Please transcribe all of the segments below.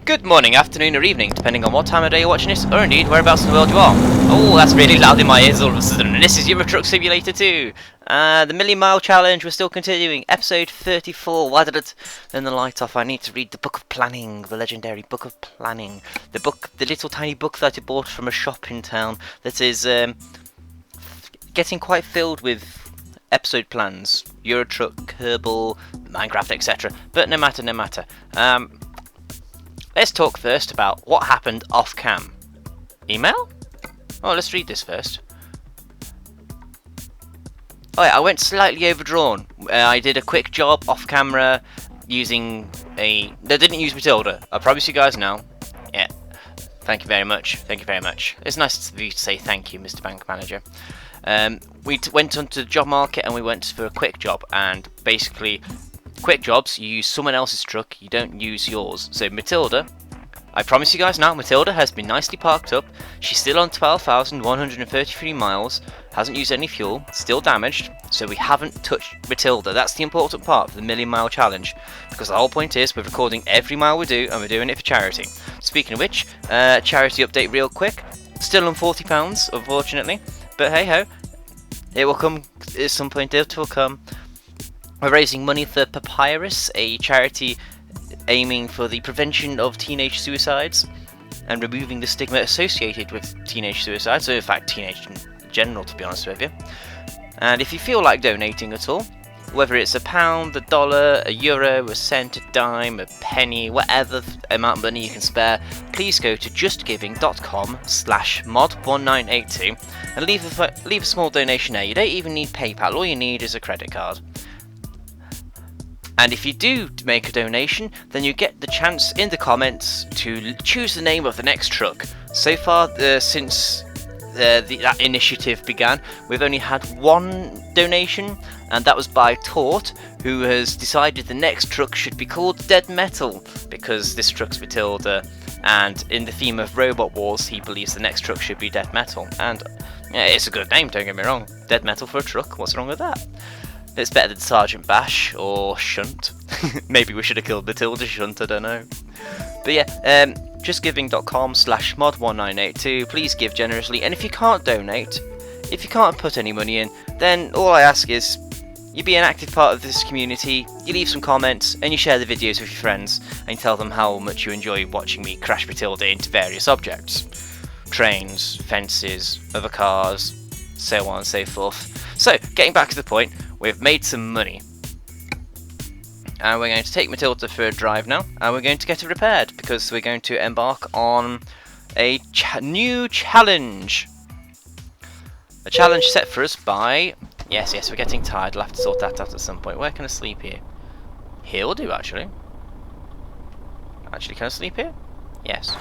Good morning, afternoon or evening, depending on what time of day you're watching this, or indeed whereabouts in the world you are. Oh, that's really loud in my ears all of a sudden, and this is Euro Truck Simulator 2. The Million Mile Challenge, we're still continuing, episode 34. Why did it turn the light off? I need to read the Book of Planning, the legendary Book of Planning. The little tiny book that I bought from a shop in town that is getting quite filled with episode plans. Euro Truck, Kerbal, Minecraft, etc. But no matter. Let's talk first about what happened off cam. Email? Oh, let's read this first. Oh yeah, I went slightly overdrawn. I did a quick job off camera using I didn't use Matilda. I promise you guys now. Yeah. Thank you very much. It's nice of you to say thank you, Mr. Bank Manager. We went onto the job market and we went for a quick job, and basically quick jobs, you use someone else's truck, you don't use yours. So Matilda, I promise you guys now, Matilda has been nicely parked up. She's still on 12,133 miles, hasn't used any fuel, still damaged, so we haven't touched Matilda. That's the important part for the Million Mile Challenge, because the whole point is we're recording every mile we do and we're doing it for charity. Speaking of which, charity update real quick, still on £40 unfortunately, but hey ho, it will come at some point. It will come. We're raising money for Papyrus, a charity aiming for the prevention of teenage suicides and removing the stigma associated with teenage suicide, so in fact teenage in general, to be honest with you. And if you feel like donating at all, whether it's £1, $1, €1, a cent, a dime, a penny, whatever amount of money you can spare, please go to justgiving.com/mod1982 and leave a small donation there. You don't even need PayPal, all you need is a credit card. And if you do make a donation, then you get the chance in the comments to choose the name of the next truck. So far, since that initiative began, we've only had one donation, and that was by Tort, who has decided the next truck should be called Dead Metal, because this truck's Matilda, and in the theme of Robot Wars, he believes the next truck should be Dead Metal. And yeah, it's a good name, don't get me wrong. Dead Metal for a truck, what's wrong with that? It's better than Sergeant Bash or Shunt. Maybe we should have killed Matilda Shunt, I don't know. But yeah, justgiving.com/mod1982. Please give generously. And if you can't donate, if you can't put any money in, then all I ask is you be an active part of this community, you leave some comments, and you share the videos with your friends, and tell them how much you enjoy watching me crash Matilda into various objects. Trains, fences, other cars, so on and so forth. So, getting back to the point, we've made some money. And we're going to take Matilda for a drive now, and we're going to get it repaired, because we're going to embark on a new challenge. A challenge set for us by... Yes, we're getting tired, we'll have to sort that out at some point. Where can I sleep here? Here will do, actually. Can I sleep here? Yes.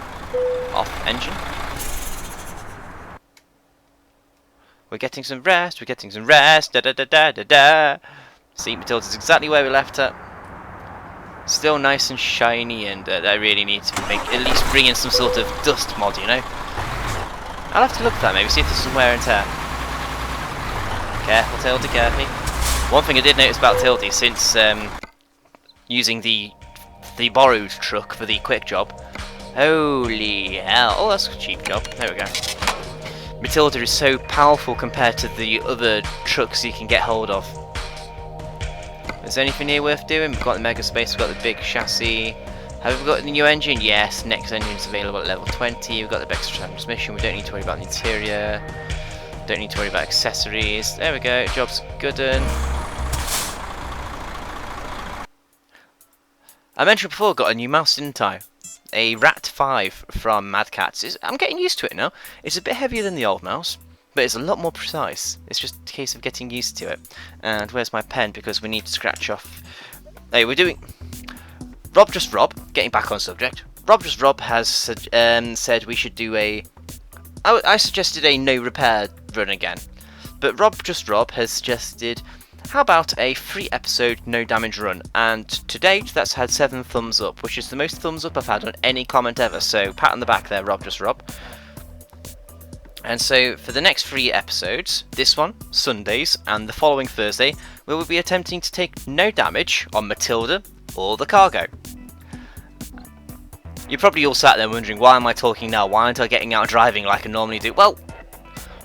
Off engine. We're getting some rest, da da da da da da. See, Matilda's exactly where we left her. Still nice and shiny, and I really need to at least bring in some sort of dust mod, you know? I'll have to look at that maybe, see if there's some wear and tear. Careful, Tildy, careful. One thing I did notice about Tildy, since using the borrowed truck for the quick job, holy hell, oh that's a cheap job, there we go. Matilda is so powerful compared to the other trucks you can get hold of. Is there anything here worth doing? We've got the Mega Space, we've got the big chassis. Have we got the new engine? Yes, next engine's available at level 20. We've got the extra transmission, we don't need to worry about the interior. Don't need to worry about accessories. There we go, job's good done. I mentioned before I got a new mouse, didn't I? A Rat 5 from Mad Cats. I'm getting used to it now. It's a bit heavier than the old mouse, but it's a lot more precise. It's just a case of getting used to it. And where's my pen? Because we need to scratch off. Hey, we're doing... Rob, getting back on subject. Rob has said we should do a... I suggested a no repair run again. But Rob has suggested... How about a 3-episode no damage run? And to date, that's had 7 thumbs up, which is the most thumbs up I've had on any comment ever. So pat on the back there, Rob. And so for the next 3 episodes, this one, Sundays, and the following Thursday, we will be attempting to take no damage on Matilda or the cargo. You're probably all sat there wondering, why am I talking now? Why aren't I getting out driving like I normally do? Well,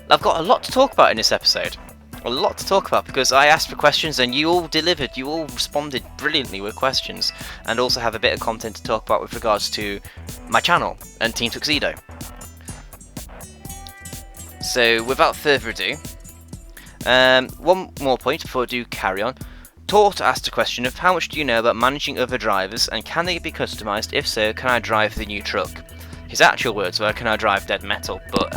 I've got a lot to talk about in this episode. A lot to talk about because I asked for questions and you all delivered. You all responded brilliantly with questions, and also have a bit of content to talk about with regards to my channel and Team Tuxedo. So without further ado, one more point before I do carry on. Tort asked a question of how much do you know about managing other drivers and can they be customised? If so, can I drive the new truck? His actual words were, can I drive Dead Metal? But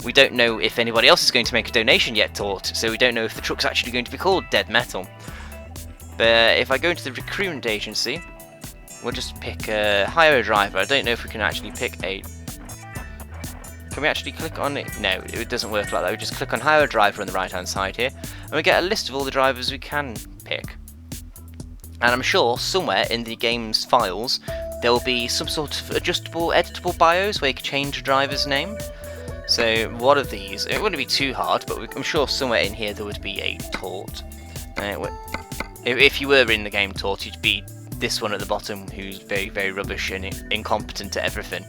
we don't know if anybody else is going to make a donation yet, Tort, so we don't know if the truck's actually going to be called Dead Metal. But if I go into the recruitment agency, we'll just pick a hire a driver. I don't know if we can actually pick a... Can we actually click on it? No, it doesn't work like that. We just click on hire a driver on the right hand side here, and we get a list of all the drivers we can pick. And I'm sure somewhere in the game's files there will be some sort of adjustable, editable bios where you can change a driver's name. So one of these, it wouldn't be too hard, but I'm sure somewhere in here there would be a Tort. If you were in the game Tort, you'd be this one at the bottom who's very, very rubbish and incompetent at everything.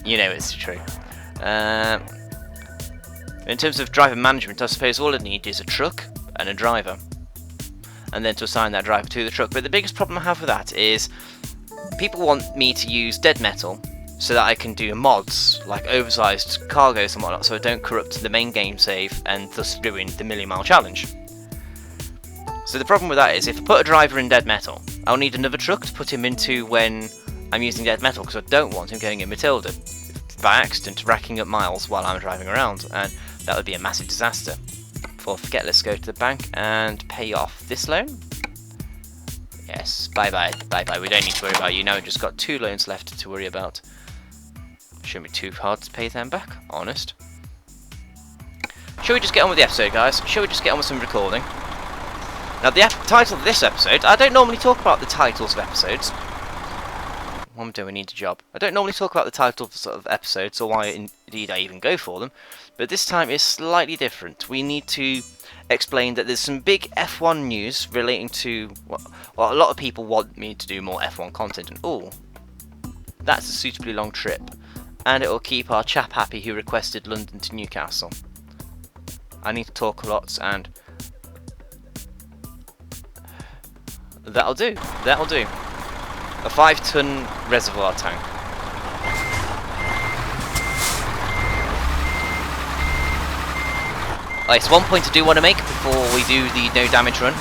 You know it's true. In terms of driver management, I suppose all I need is a truck and a driver, and then to assign that driver to the truck. But the biggest problem I have with that is people want me to use Dead Metal so that I can do mods like oversized cargoes and whatnot, so I don't corrupt the main game save and thus ruin the Million Mile Challenge. So the problem with that is if I put a driver in Dead Metal, I'll need another truck to put him into when I'm using Dead Metal, because I don't want him going in Matilda by accident, racking up miles while I'm driving around, and that would be a massive disaster. Before I forget, let's go to the bank and pay off this loan. Yes, bye bye, bye bye. We don't need to worry about you now. We've just got 2 loans left to worry about. Shouldn't be too hard to pay them back, honest. Shall we just get on with the episode, guys? Shall we just get on with some recording? Now, the title of this episode, I don't normally talk about the titles of episodes. What am I doing? I need a job. I don't normally talk about the titles of episodes, or why indeed I even go for them, but this time is slightly different. We need to explain that there's some big F1 news relating to... Well, a lot of people want me to do more F1 content, and oh, that's a suitably long trip. And it will keep our chap happy who requested London to Newcastle. I need to talk a lot, and that'll do. That'll do. A 5-ton reservoir tank. It's one point I do want to make before we do the no damage run.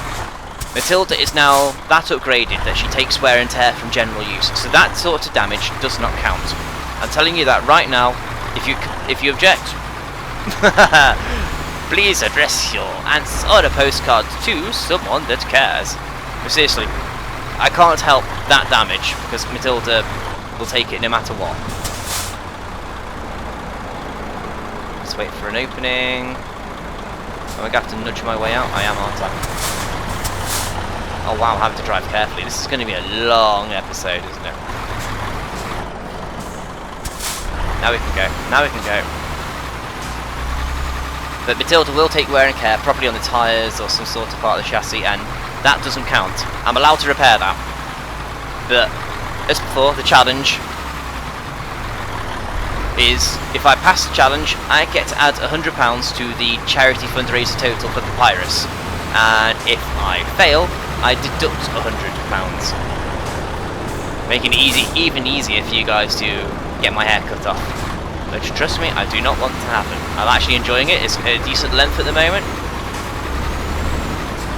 Matilda is now that upgraded that she takes wear and tear from general use, so that sort of damage does not count. I'm telling you that right now. If you object, please address your answers on a postcard to someone that cares. But seriously, I can't help that damage because Matilda will take it no matter what. Let's wait for an opening. I'm going to have to nudge my way out. I am, aren't I? Oh wow, I have to drive carefully. This is going to be a long episode, isn't it? Now we can go. Now we can go. But Matilda will take wear and tear, probably on the tyres or some sort of part of the chassis, and that doesn't count. I'm allowed to repair that. But, as before, the challenge is, if I pass the challenge, I get to add £100 to the charity fundraiser total for Papyrus. And if I fail, I deduct £100. Making it even easier for you guys to get my hair cut off. But trust me, I do not want it to happen. I'm actually enjoying it. It's a decent length at the moment.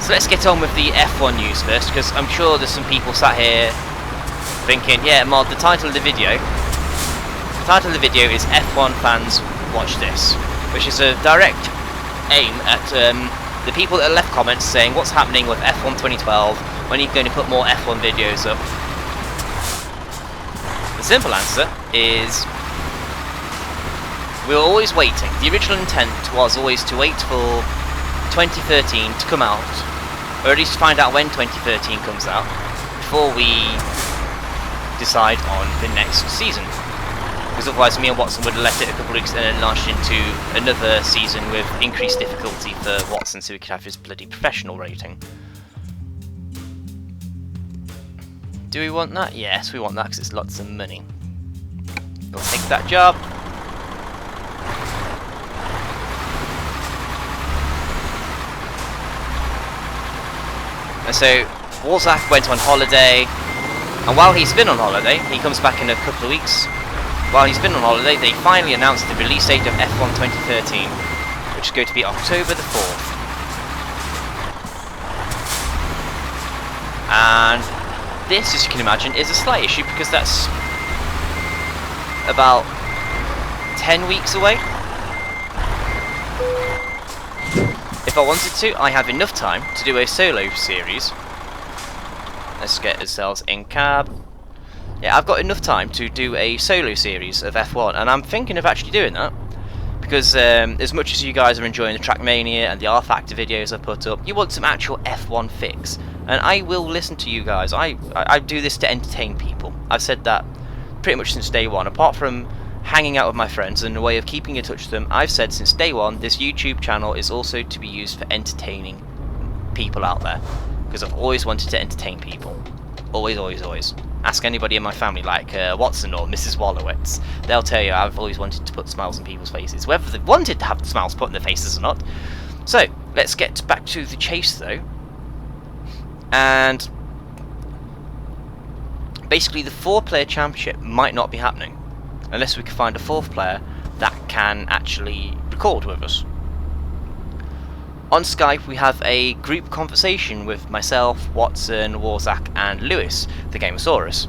So let's get on with the F1 news first, because I'm sure there's some people sat here thinking, yeah, Mod, the title of the video is F1 fans watch this, which is a direct aim at the people that left comments saying what's happening with F1 2012, when are you going to put more F1 videos up? The simple answer is we were always waiting. The original intent was always to wait for 2013 to come out, or at least find out when 2013 comes out, before we decide on the next season. Because otherwise me and Watson would have left it a couple of weeks and then launched into another season with increased difficulty for Watson so he could have his bloody professional rating. Do we want that? Yes, we want that because it's lots of money. We'll take that job. And so, Warzak went on holiday, and while he's been on holiday, he comes back in a couple of weeks. While he's been on holiday, they finally announced the release date of F1 2013, which is going to be October the 4th. And this, as you can imagine, is a slight issue because that's about 10 weeks away. If I wanted to, I have enough time to do a solo series. Let's get ourselves in cab. Yeah, I've got enough time to do a solo series of F1, and I'm thinking of actually doing that. Because as much as you guys are enjoying the Trackmania and the R-Factor videos I put up, you want some actual F1 fix. And I will listen to you guys. I do this to entertain people. I've said that pretty much since day one. Apart from hanging out with my friends and a way of keeping in touch with them, I've said since day one, this YouTube channel is also to be used for entertaining people out there. Because I've always wanted to entertain people. Always, always, always. Ask anybody in my family, like Watson or Mrs. Wallowitz. They'll tell you I've always wanted to put smiles on people's faces, whether they wanted to have the smiles put on their faces or not. So, let's get back to the chase, though. And basically, the 4-player championship might not be happening unless we can find a 4th player that can actually record with us. On Skype, we have a group conversation with myself, Watson, Warzak, and Lewis, the Gamosaurus.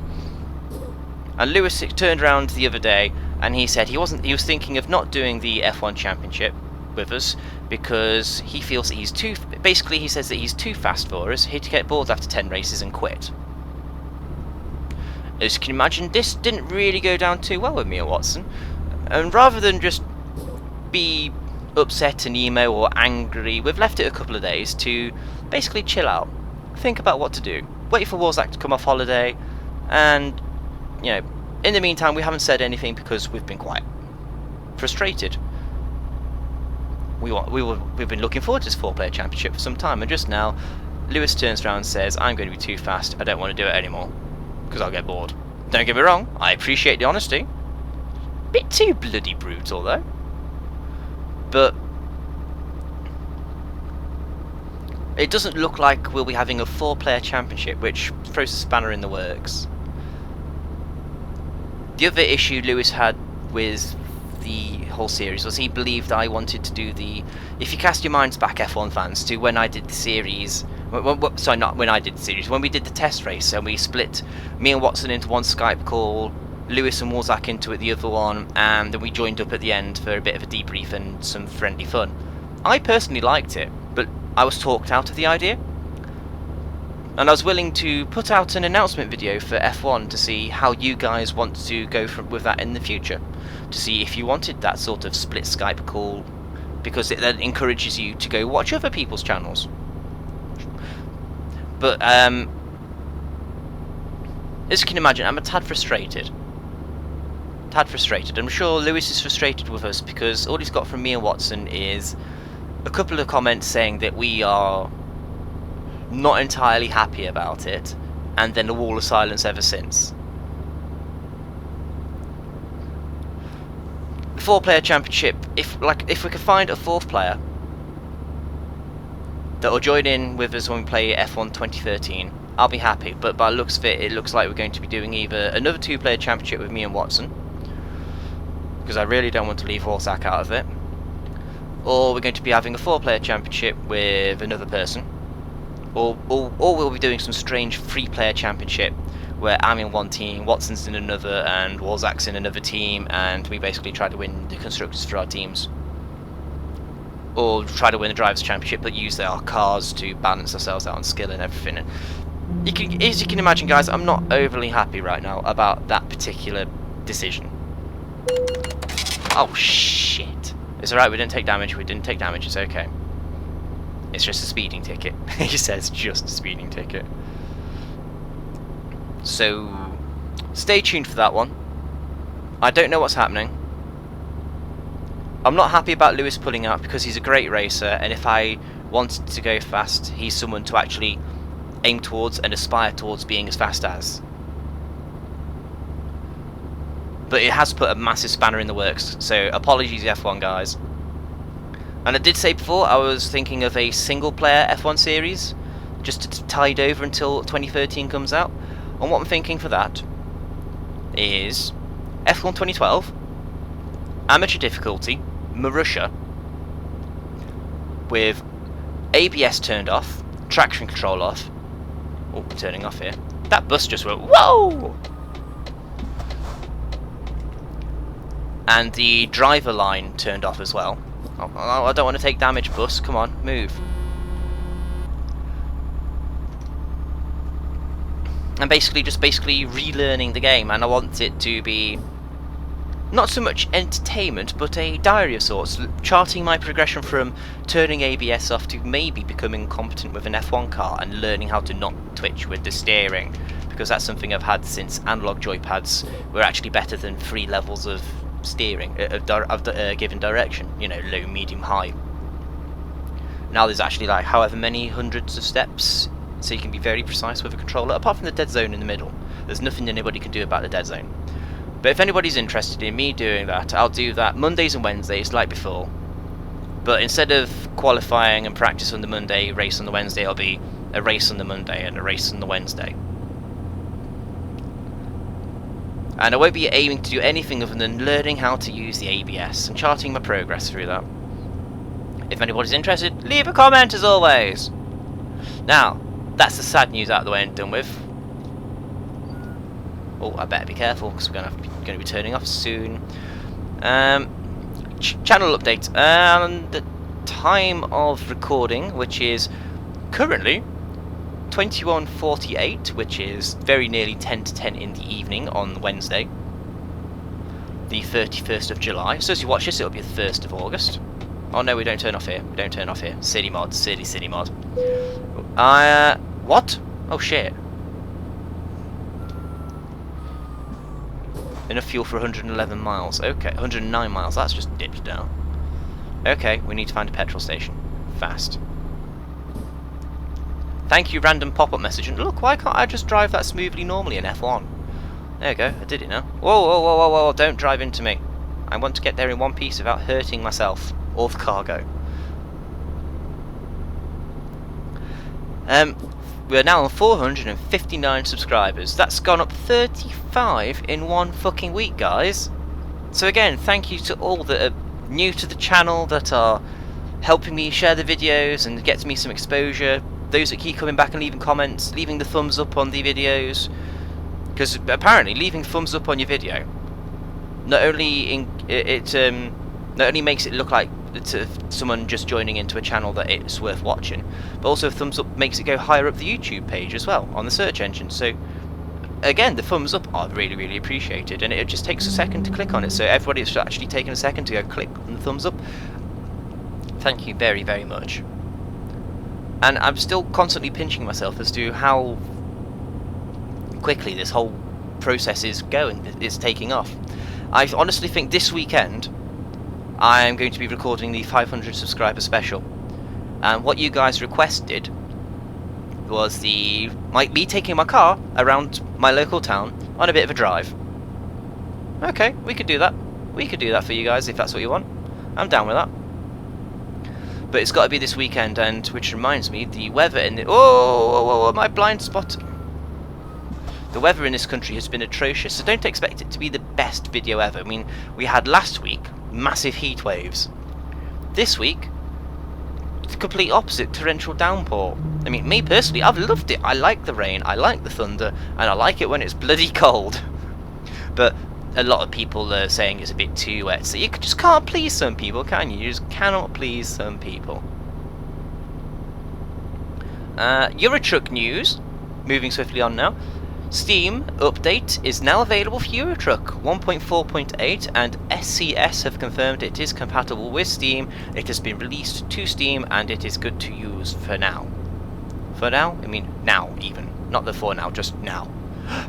And Lewis turned around the other day, and he said he was thinking of not doing the F1 Championship with us because he feels that he's too. Basically, he says that he's too fast for us. He'd get bored after 10 races and quit. As you can imagine, this didn't really go down too well with me and Watson. And rather than just be upset and emo or angry, we've left it a couple of days to basically chill out, think about what to do, wait for Warzak to come off holiday, and you know, in the meantime we haven't said anything because we've been quite frustrated. We've been looking forward to this 4-player championship for some time, and just now Lewis turns around and says, I'm going to be too fast, I don't want to do it anymore because I'll get bored. Don't get me wrong, I appreciate the honesty. Bit too bloody brutal though. But it doesn't look like we'll be having a 4-player championship, which throws a spanner in the works. The other issue Lewis had with the whole series was he believed I wanted to do the... If you cast your minds back, F1 fans, to when I did the series... Sorry, not when I did the series, when we did the test race and we split me and Watson into one Skype call, Lewis and Warzak into it the other one, and then we joined up at the end for a bit of a debrief and some friendly fun. I personally liked it, but I was talked out of the idea. And I was willing to put out an announcement video for F1 to see how you guys want to go with that in the future. To see if you wanted that sort of split Skype call, because it then encourages you to go watch other people's channels. But, as you can imagine, I'm a tad frustrated. I'm sure Lewis is frustrated with us because all he's got from me and Watson is a couple of comments saying that we are not entirely happy about it, and then a wall of silence ever since. The 4-player championship, if we could find a 4th player that will join in with us when we play F1 2013, I'll be happy. But by the looks of it, it looks like we're going to be doing either another 2-player championship with me and Watson, because I really don't want to leave Warzak out of it, or we're going to be having a 4-player championship with another person, or we'll be doing some strange 3-player championship where I'm in one team, Watson's in another, and Warzak's in another team, and we basically try to win the constructors for our teams, or try to win the drivers' championship but use our cars to balance ourselves out on skill and everything. And as you can imagine, guys, I'm not overly happy right now about that particular decision. Oh shit. It's alright, we didn't take damage, it's okay. It's just a speeding ticket. He says just a speeding ticket. So, stay tuned for that one. I don't know what's happening. I'm not happy about Lewis pulling out because he's a great racer, and if I wanted to go fast, he's someone to actually aim towards and aspire towards being as fast as. but it has put a massive spanner in the works, so apologies F1 guys. And I did say before, I was thinking of a single player F1 series, just to tide over until 2013 comes out. And what I'm thinking for that is F1 2012, amateur difficulty, Marussia, with ABS turned off, traction control off. Oh, turning off here. That bus just went, whoa! And the driver line turned off as well. Oh, I don't want to take damage, bus. Come on, move. And basically relearning the game, and I want it to be not so much entertainment, but a diary of sorts, charting my progression from turning ABS off to maybe becoming competent with an F1 car and learning how to not twitch with the steering, because that's something I've had since analog joypads were actually better than 3 levels of steering, of given direction, you know, low, medium, high. Now there's actually like however many hundreds of steps, so you can be very precise with a controller, apart from the dead zone in the middle. There's nothing anybody can do about the dead zone. But if anybody's interested in me doing that, I'll do that Mondays and Wednesdays like before. But instead of qualifying and practice on the Monday, race on the Wednesday, it'll be a race on the Monday and a race on the Wednesday. And I won't be aiming to do anything other than learning how to use the ABS and charting my progress through that. If anybody's interested, leave a comment as always. Now, that's the sad news out of the way and done with. Oh, I better be careful because we're going to be turning off soon. Channel update. The time of recording, which is currently 21:48, which is very nearly 10 to 10 in the evening on Wednesday, the 31st of July. So as you watch this, it'll be the 1st of August. Oh no, we don't turn off here. We don't turn off here. City mod, city mod. What? Oh shit. Enough fuel for 111 miles. Okay, 109 miles. That's just dipped down. Okay, we need to find a petrol station. Fast. Thank you, random pop-up message. And look, why can't I just drive that smoothly normally in F1? There we go, I did it now. Whoa, whoa, whoa, whoa, whoa, don't drive into me. I want to get there in one piece without hurting myself or the cargo. We're now on 459 subscribers. That's gone up 35 in one fucking week, guys. So again, thank you to all that are new to the channel, that are helping me share the videos and get me some exposure. Those that keep coming back and leaving comments, leaving the thumbs up on the videos. Because apparently leaving thumbs up on your video not only not only makes it look like it's someone just joining into a channel that it's worth watching, but also thumbs up makes it go higher up the YouTube page as well on the search engine. So again, the thumbs up are really, really appreciated, and it just takes a second to click on it. So everybody's actually taken a second to go click on the thumbs up. Thank you very, very much. And I'm still constantly pinching myself as to how quickly this whole process is going, it's taking off. I honestly think this weekend I am going to be recording the 500 subscriber special, and what you guys requested was me taking my car around my local town on a bit of a drive. Okay, we could do that. We could do that for you guys if that's what you want. I'm down with that. But it's got to be this weekend, and which reminds me, the weather in the my blind spot. The weather in this country has been atrocious, so don't expect it to be the best video ever. I mean, we had last week massive heat waves. This week, it's the complete opposite, torrential downpour. I mean, me personally, I've loved it. I like the rain, I like the thunder, and I like it when it's bloody cold. But a lot of people are saying it's a bit too wet, so you just can't please some people, can you? You just cannot please some people. Eurotruck news, moving swiftly on now. Steam update is now available for Eurotruck 1.4.8, and SCS have confirmed it is compatible with Steam. It has been released to Steam and it is good to use for now. For now? I mean now even. Not the for now, just now.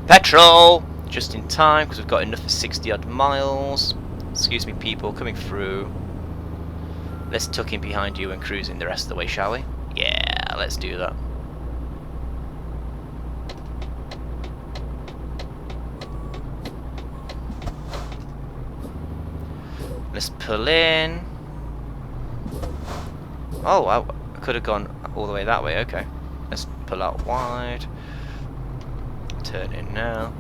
Petrol! Just in time, because we've got enough for 60 odd miles. Excuse me people, coming through. Let's tuck in behind you and cruise in the rest of the way, shall we? Yeah, let's do that. Let's pull in. Oh, I could have gone all the way that way. Okay. Let's pull out wide. Turn in now.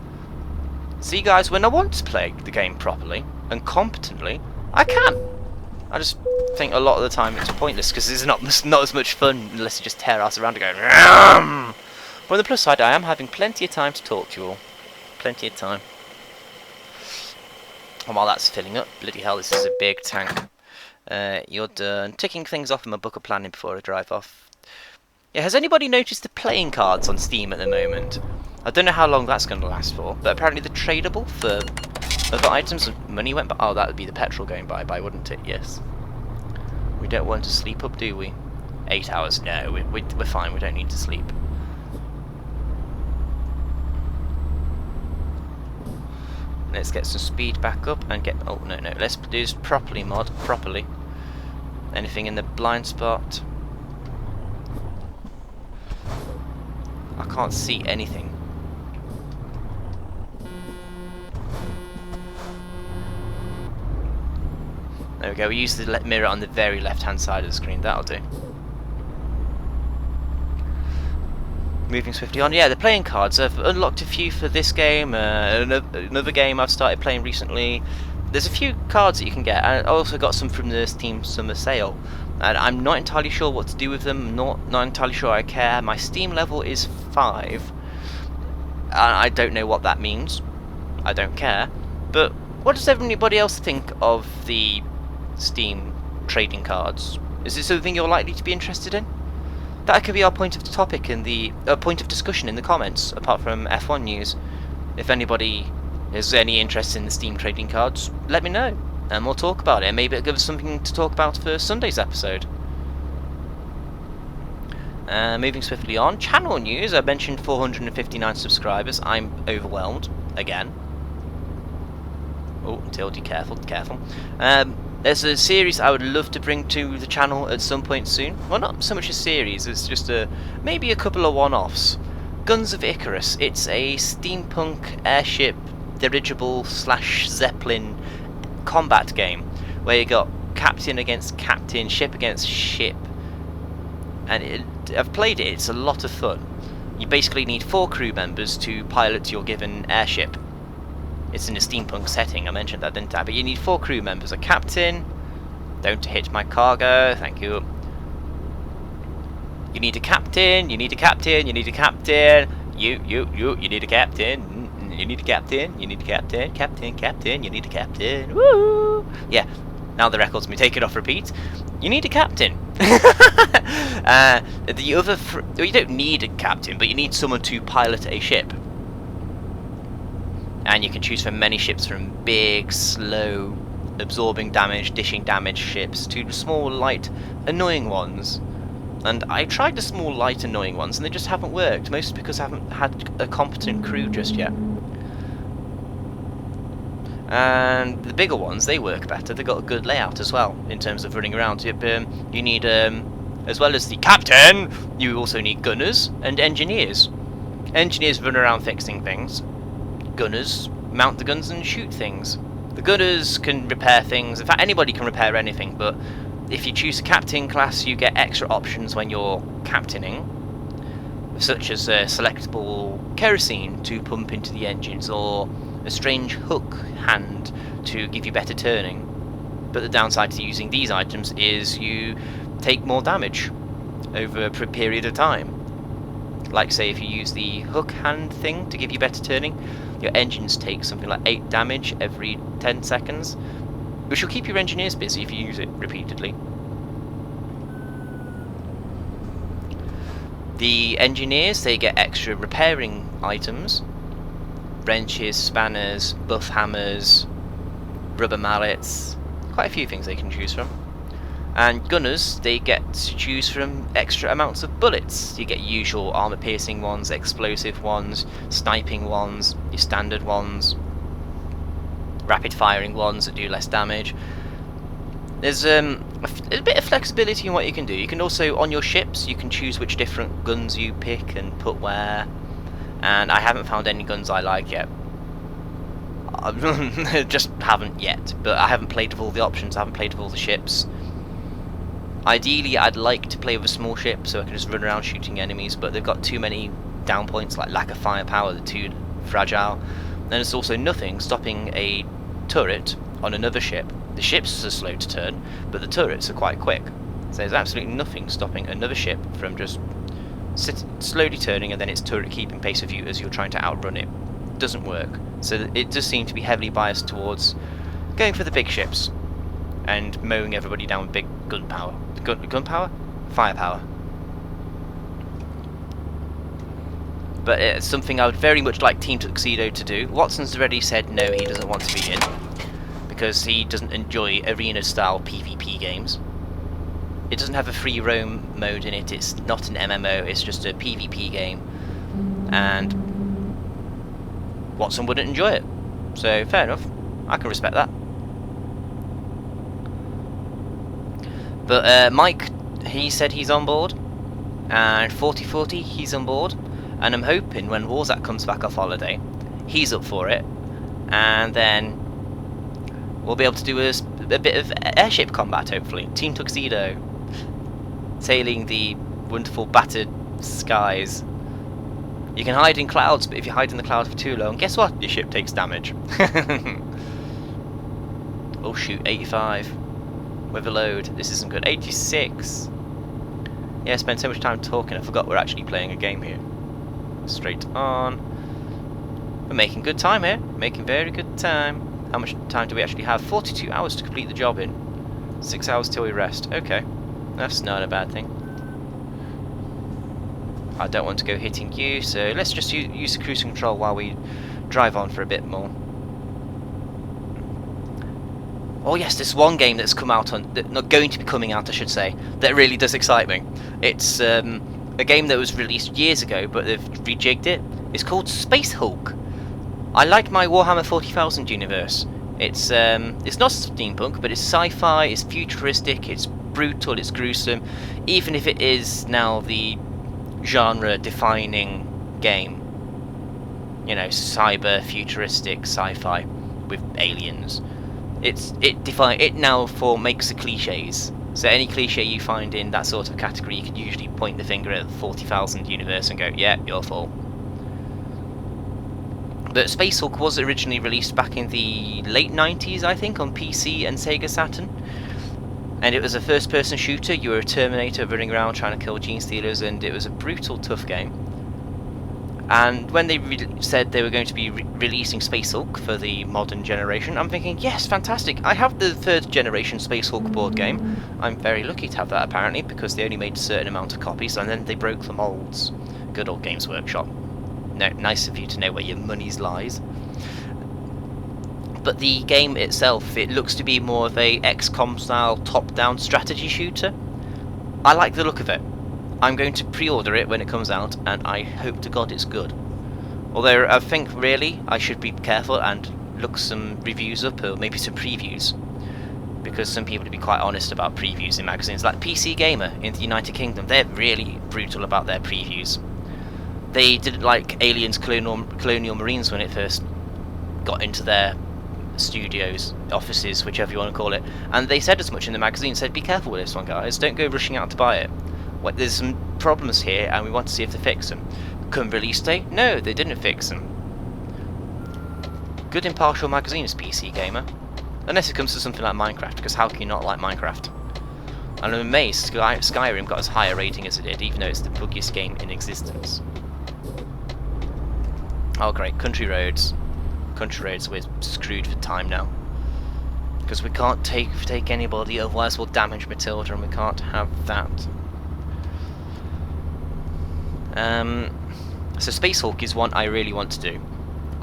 See, guys, when I want to play the game properly and competently, I can. I just think a lot of the time it's pointless because it's not as much fun unless you just tear ass around and go. Ram! But on the plus side, I am having plenty of time to talk to you all. Plenty of time. And while that's filling up, bloody hell, this is a big tank. You're done. Ticking things off in my book of planning before I drive off. Yeah, has anybody noticed the playing cards on Steam at the moment? I don't know how long that's going to last for, but apparently they're tradable for other items. Money went by. Oh, that would be the petrol going by, wouldn't it? Yes. We don't want to sleep up, do we? 8 hours? No, we're fine. We don't need to sleep. Let's get some speed back up and get... Oh, no. Let's do this properly, mod. Properly. Anything in the blind spot? I can't see anything. There we go. We use the mirror on the very left-hand side of the screen. That'll do. Moving swiftly on. Yeah, the playing cards. I've unlocked a few for this game. Another game I've started playing recently. There's a few cards that you can get. I also got some from the Steam Summer Sale. And I'm not entirely sure what to do with them. Not entirely sure I care. My Steam level is 5. And I don't know what that means. I don't care. But what does everybody else think of the Steam trading cards? Is it something you're likely to be interested in? That could be our point of topic in the point of discussion in the comments, apart from F1 news. If anybody has any interest in the Steam trading cards, let me know, and we'll talk about it. Maybe it'll give us something to talk about for Sunday's episode. Moving swiftly on, channel news. I mentioned 459 subscribers. I'm overwhelmed again. Oh, Tildy, careful. There's a series I would love to bring to the channel at some point soon. Well, not so much a series, it's just maybe a couple of one-offs. Guns of Icarus. It's a steampunk airship dirigible / Zeppelin combat game where you got captain against captain, ship against ship. And I've played it, it's a lot of fun. You basically need 4 crew members to pilot your given airship. It's in a steampunk setting, I mentioned that, didn't I? But you need 4 crew members. A captain. Don't hit my cargo, thank you. You need a captain, you need a captain, you need a captain. You need a captain. You need a captain, you need a captain. Captain, you need a captain. Woo! Yeah, now the record's been taken off repeat. You need a captain. The other... well, you don't need a captain, but you need someone to pilot a ship. And you can choose from many ships, from big, slow, absorbing damage, dishing damage ships, to small, light, annoying ones. And I tried the small, light, annoying ones, and they just haven't worked, mostly because I haven't had a competent crew just yet. And the bigger ones, they work better. They've got a good layout as well, in terms of running around. You need, as well as the captain, you also need gunners and engineers. Engineers run around fixing things. Gunners mount the guns and shoot things. The gunners can repair things. In fact, anybody can repair anything, but if you choose a captain class, you get extra options when you're captaining, such as selectable kerosene to pump into the engines, or a strange hook hand to give you better turning. But the downside to using these items is you take more damage over a period of time. Like, say, if you use the hook hand thing to give you better turning, your engines take something like 8 damage every 10 seconds, which will keep your engineers busy if you use it repeatedly. The engineers, they get extra repairing items. Wrenches, spanners, buff hammers, rubber mallets, quite a few things they can choose from. And gunners, they get to choose from extra amounts of bullets. You get usual armor-piercing ones, explosive ones, sniping ones, your standard ones, rapid-firing ones that do less damage. There's a bit of flexibility in what you can do. You can also, on your ships, you can choose which different guns you pick and put where. And I haven't found any guns I like yet. Just haven't yet, but I haven't played with all the options, I haven't played with all the ships. Ideally, I'd like to play with a small ship so I can just run around shooting enemies, but they've got too many down points, like lack of firepower, they're too fragile. Then there's also nothing stopping a turret on another ship. The ships are slow to turn, but the turrets are quite quick. So there's absolutely nothing stopping another ship from just slowly turning and then its turret keeping pace with you as you're trying to outrun it. Doesn't work. So it does seem to be heavily biased towards going for the big ships and mowing everybody down with big gunpowder. Gunpowder? Firepower. But it's something I would very much like Team Tuxedo to do. Watson's already said no, he doesn't want to be in, because he doesn't enjoy arena-style PvP games. It doesn't have a free roam mode in it, it's not an MMO, it's just a PvP game. And Watson wouldn't enjoy it. So, fair enough. I can respect that. But Mike, he said he's on board. And 4040, he's on board. And I'm hoping when Warzak comes back off holiday, he's up for it. And then we'll be able to do a bit of airship combat, hopefully. Team Tuxedo. Sailing the wonderful battered skies. You can hide in clouds, but if you hide in the clouds for too long, guess what? Your ship takes damage. Oh shoot, 85. With a load. This isn't good. 86. Yeah, I spent so much time talking, I forgot we're actually playing a game here. Straight on. We're making good time here. Making very good time. How much time do we actually have? 42 hours to complete the job in. 6 hours till we rest. Okay. That's not a bad thing. I don't want to go hitting you, so let's just use the cruise control while we drive on for a bit more. Oh yes, this one game that's come out on, not going to be coming out, I should say, that really does excite me. It's a game that was released years ago, but they've rejigged it. It's called Space Hulk. I like my Warhammer 40,000 universe. It's not steampunk, but it's sci-fi, it's futuristic, it's brutal, it's gruesome. Even if it is now the genre-defining game, you know, cyber futuristic sci-fi with aliens. It now makes the cliches. So any cliche you find in that sort of category, you can usually point the finger at the 40,000 universe and go, yeah, your fault. But Space Hulk was originally released back in the late 90s, I think, on PC and Sega Saturn. And it was a first-person shooter. You were a Terminator running around trying to kill gene stealers, and it was a brutal, tough game. And when they said they were going to be releasing Space Hulk for the modern generation, I'm thinking, yes, fantastic. I have the third generation Space Hulk board game. I'm very lucky to have that, apparently, because they only made a certain amount of copies, and then they broke the molds. Good old Games Workshop. No, nice of you to know where your money's lies. But the game itself, it looks to be more of a XCOM style top-down strategy shooter. I like the look of it. I'm going to pre-order it when it comes out, and I hope to God it's good. Although I think really I should be careful and look some reviews up, or maybe some previews, because some people to be quite honest about previews in magazines, like PC Gamer in the United Kingdom. They're really brutal about their previews. They didn't like Aliens Colonial Marines when it first got into their studios, offices, whichever you want to call it, and they said as much in the magazine, said be careful with this one, guys, don't go rushing out to buy it. There's some problems here and we want to see if they fix them. Come release date? No, they didn't fix them. Good impartial magazine is PC Gamer. Unless it comes to something like Minecraft, because how can you not like Minecraft? And I'm amazed Skyrim got as high a rating as it did, even though it's the buggiest game in existence. Oh great, country roads. Country roads, we're screwed for time now. Because we can't take anybody, otherwise we'll damage Matilda, and we can't have that. So Space Hulk is one I really want to do.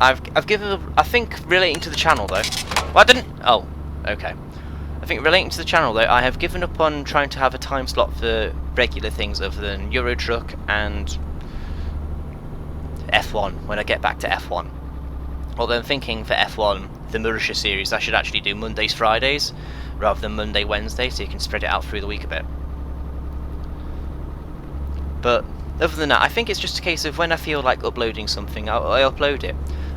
I've given, I think relating to the channel though. Well, I didn't. Oh, okay. I think relating to the channel though, I have given up on trying to have a time slot for regular things other than Euro Truck and F1 when I get back to F1. Although I'm thinking for F1, the Mauritius series, I should actually do Mondays, Fridays, rather than Monday, Wednesday, so you can spread it out through the week a bit. But other than that, I think it's just a case of when I feel like uploading something, I upload it.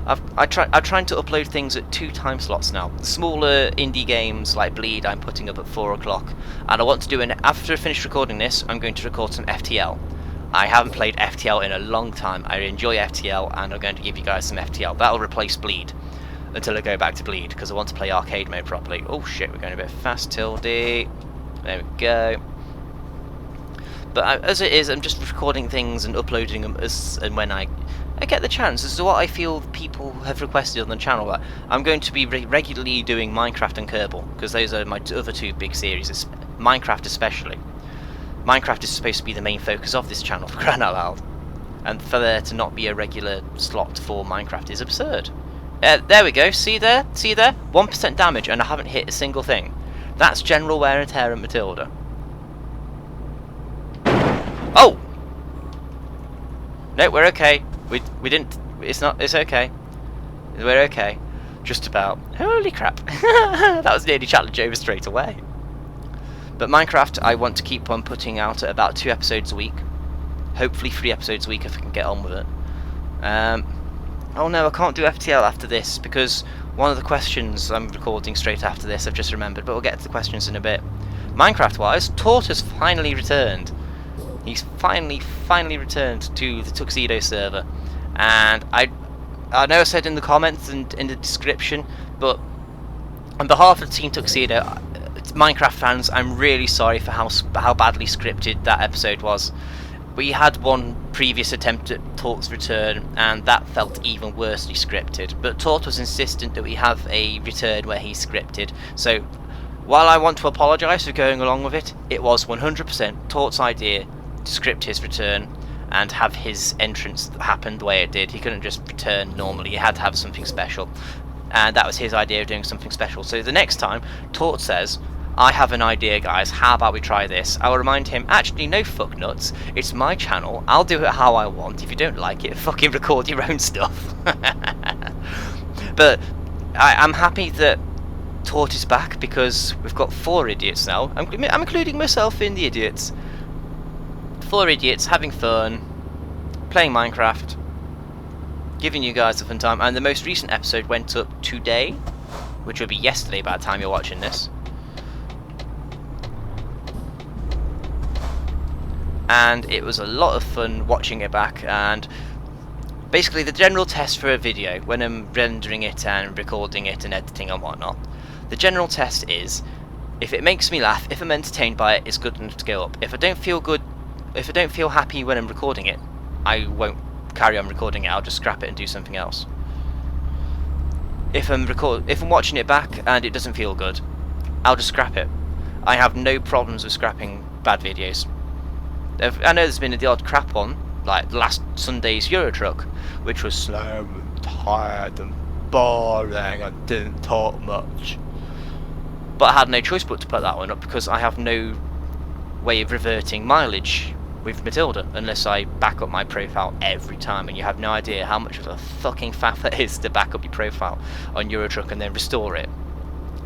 I'm trying to upload things at 2 time slots now. The smaller indie games like Bleed I'm putting up at 4 o'clock, and I want to do after I finish recording this, I'm going to record some FTL. I haven't played FTL in a long time. I enjoy FTL, and I'm going to give you guys some FTL. That'll replace Bleed until I go back to Bleed, because I want to play arcade mode properly. Oh shit, we're going a bit fast, Tildy. There we go. But as it is, I'm just recording things and uploading them as and when I get the chance. This is what I feel people have requested on the channel. That I'm going to be regularly doing Minecraft and Kerbal, because those are my other 2 big series. Minecraft especially. Minecraft is supposed to be the main focus of this channel, for crying out loud. And for there to not be a regular slot for Minecraft is absurd. There we go, see there? See there? 1% damage and I haven't hit a single thing. That's general wear and tear at Matilda. Oh! No, we're okay. We didn't... It's okay. We're okay. Just about. Holy crap. That was nearly challenge over straight away. But Minecraft, I want to keep on putting out at about 2 episodes a week. Hopefully 3 episodes a week if I can get on with it. Oh no, I can't do FTL after this, because one of the questions I'm recording straight after this, I've just remembered, but we'll get to the questions in a bit. Minecraft-wise, Tort has finally returned. He's finally returned to the Tuxedo server. And I know I said in the comments and in the description, but on behalf of Team Tuxedo, Minecraft fans, I'm really sorry for how badly scripted that episode was. We had one previous attempt at Tort's return, and that felt even worsely scripted. But Tort was insistent that we have a return where he's scripted. So, while I want to apologise for going along with it, it was 100% Tort's idea to script his return and have his entrance happen the way it did. He couldn't just return normally, he had to have something special. And that was his idea of doing something special. So the next time Tort says, I have an idea guys, how about we try this? I'll remind him, actually no fuck nuts, it's my channel, I'll do it how I want, if you don't like it, fucking record your own stuff. But I'm happy that Tort is back, because we've got 4 idiots now. I'm including myself in the idiots. 4 idiots having fun, playing Minecraft, giving you guys a fun time, and the most recent episode went up today, which will be yesterday by the time you're watching this. And it was a lot of fun watching it back, and basically the general test for a video, when I'm rendering it and recording it and editing and whatnot, the general test is, if it makes me laugh, if I'm entertained by it, it's good enough to go up. If I don't feel happy when I'm recording it, I won't carry on recording it, I'll just scrap it and do something else. If I'm watching it back and it doesn't feel good, I'll just scrap it. I have no problems with scrapping bad videos. I know there's been the odd crap one, like last Sunday's Euro Truck, which was slow and tired and boring and didn't talk much. But I had no choice but to put that one up, because I have no way of reverting mileage with Matilda unless I back up my profile every time, and you have no idea how much of a fucking faff that is to back up your profile on Euro Truck and then restore it.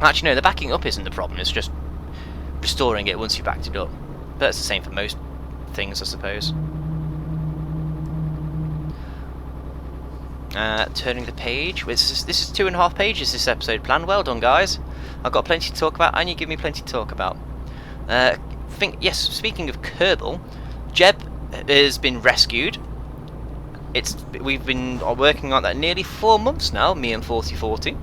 Actually no, the backing up isn't the problem, it's just restoring it once you've backed it up. But that's the same for most things, I suppose. Turning the page. This is 2.5 pages, this episode plan. Well done, guys. I've got plenty to talk about, and you give me plenty to talk about. Yes, speaking of Kerbal, Jeb has been rescued. We've been working on that nearly 4 months now, me and 4040.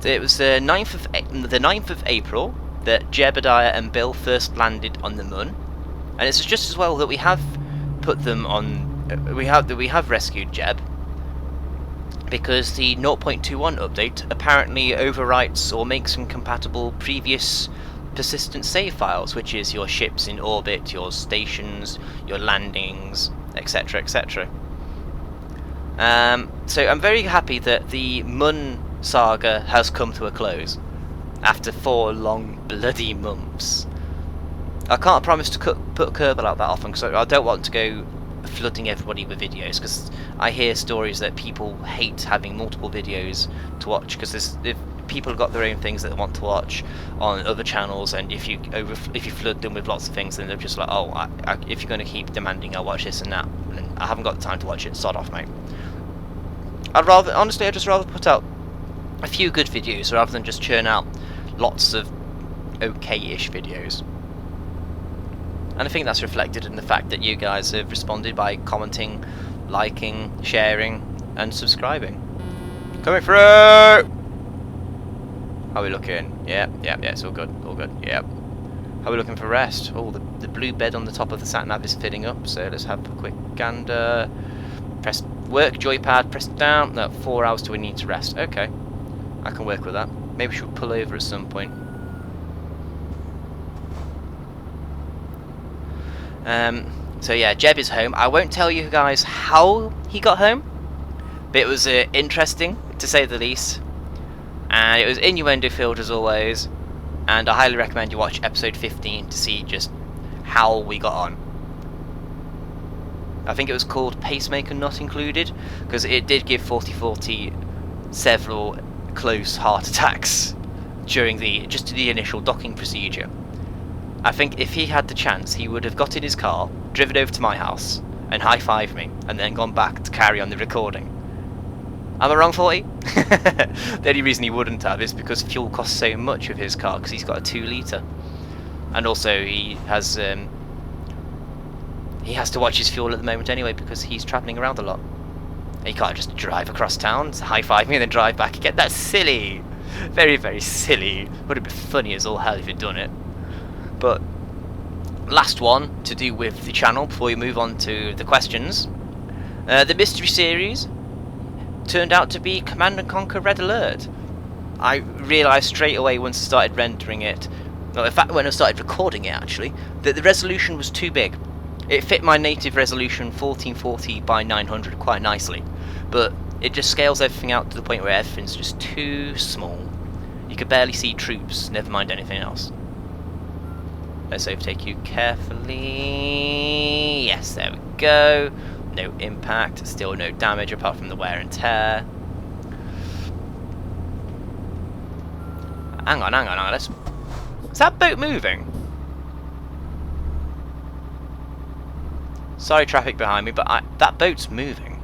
It was the 9th of April that Jebediah and Bill first landed on the Moon. And it's just as well that we have put them on. We have rescued Jeb, because the 0.21 update apparently overwrites or makes incompatible previous persistent save files, which is your ships in orbit, your stations, your landings, etc., etc. So I'm very happy that the Mun saga has come to a close after 4 long bloody months. I can't promise to put Kerbal out that often, because I don't want to go flooding everybody with videos, because I hear stories that people hate having multiple videos to watch, because people have got their own things that they want to watch on other channels, and if you flood them with lots of things, then they're just like, oh, if you're going to keep demanding I'll watch this and that, and I haven't got the time to watch it, sod off, mate. Honestly, I'd just rather put out a few good videos rather than just churn out lots of okay-ish videos. And I think that's reflected in the fact that you guys have responded by commenting, liking, sharing, and subscribing. Coming through! How are we looking? Yeah, it's all good, yep. How are we looking for rest? Oh, the blue bed on the top of the sat-nav is fitting up, so let's have a quick gander. Press work, joypad, press down. No, 4 hours do we need to rest? Okay, I can work with that. Maybe we should pull over at some point. So yeah, Jeb is home. I won't tell you guys how he got home, but it was interesting, to say the least. And it was innuendo filled as always. And I highly recommend you watch episode 15 to see just how we got on. I think it was called Pacemaker Not Included, because it did give 4040 several close heart attacks during just the initial docking procedure. I think if he had the chance, he would have got in his car, driven over to my house, and high-fived me, and then gone back to carry on the recording. Am I wrong, 40? The only reason he wouldn't have is because fuel costs so much of his car, because he's got a 2 litre. And also he has to watch his fuel at the moment anyway, because he's travelling around a lot. He can't just drive across town, high-five me, and then drive back again. That's silly! Very, very silly. Would have been funny as all hell if he'd done it. But last one to do with the channel before we move on to the questions. The mystery series turned out to be Command & Conquer Red Alert. I realised straight away once I started rendering it, well, in fact when I started recording it actually, that the resolution was too big. It fit my native resolution 1440 by 900 quite nicely, but it just scales everything out to the point where everything's just too small. You could barely see troops, never mind anything else. Let's overtake you carefully. Yes, there we go. No impact, still no damage apart from the wear and tear. Hang on. Is that boat moving? Sorry, traffic behind me, but that boat's moving.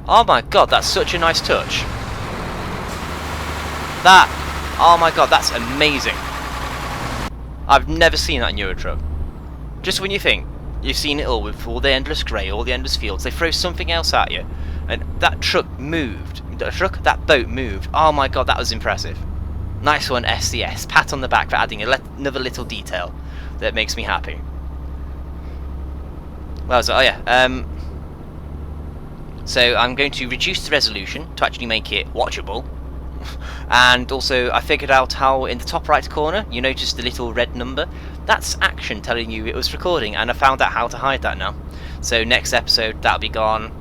Oh my god, that's such a nice touch. Oh my god, that's amazing. I've never seen that in Euro Truck. Just when you think you've seen it all with all the endless grey, all the endless fields, they throw something else at you. And that truck moved. That boat moved. Oh my god, that was impressive. Nice one, SCS. Pat on the back for adding another little detail that makes me happy. Well, so, so I'm going to reduce the resolution to actually make it watchable. And also I figured out how in the top right corner you notice the little red number. That's action telling you it was recording, and I found out how to hide that now. So next episode that'll be gone.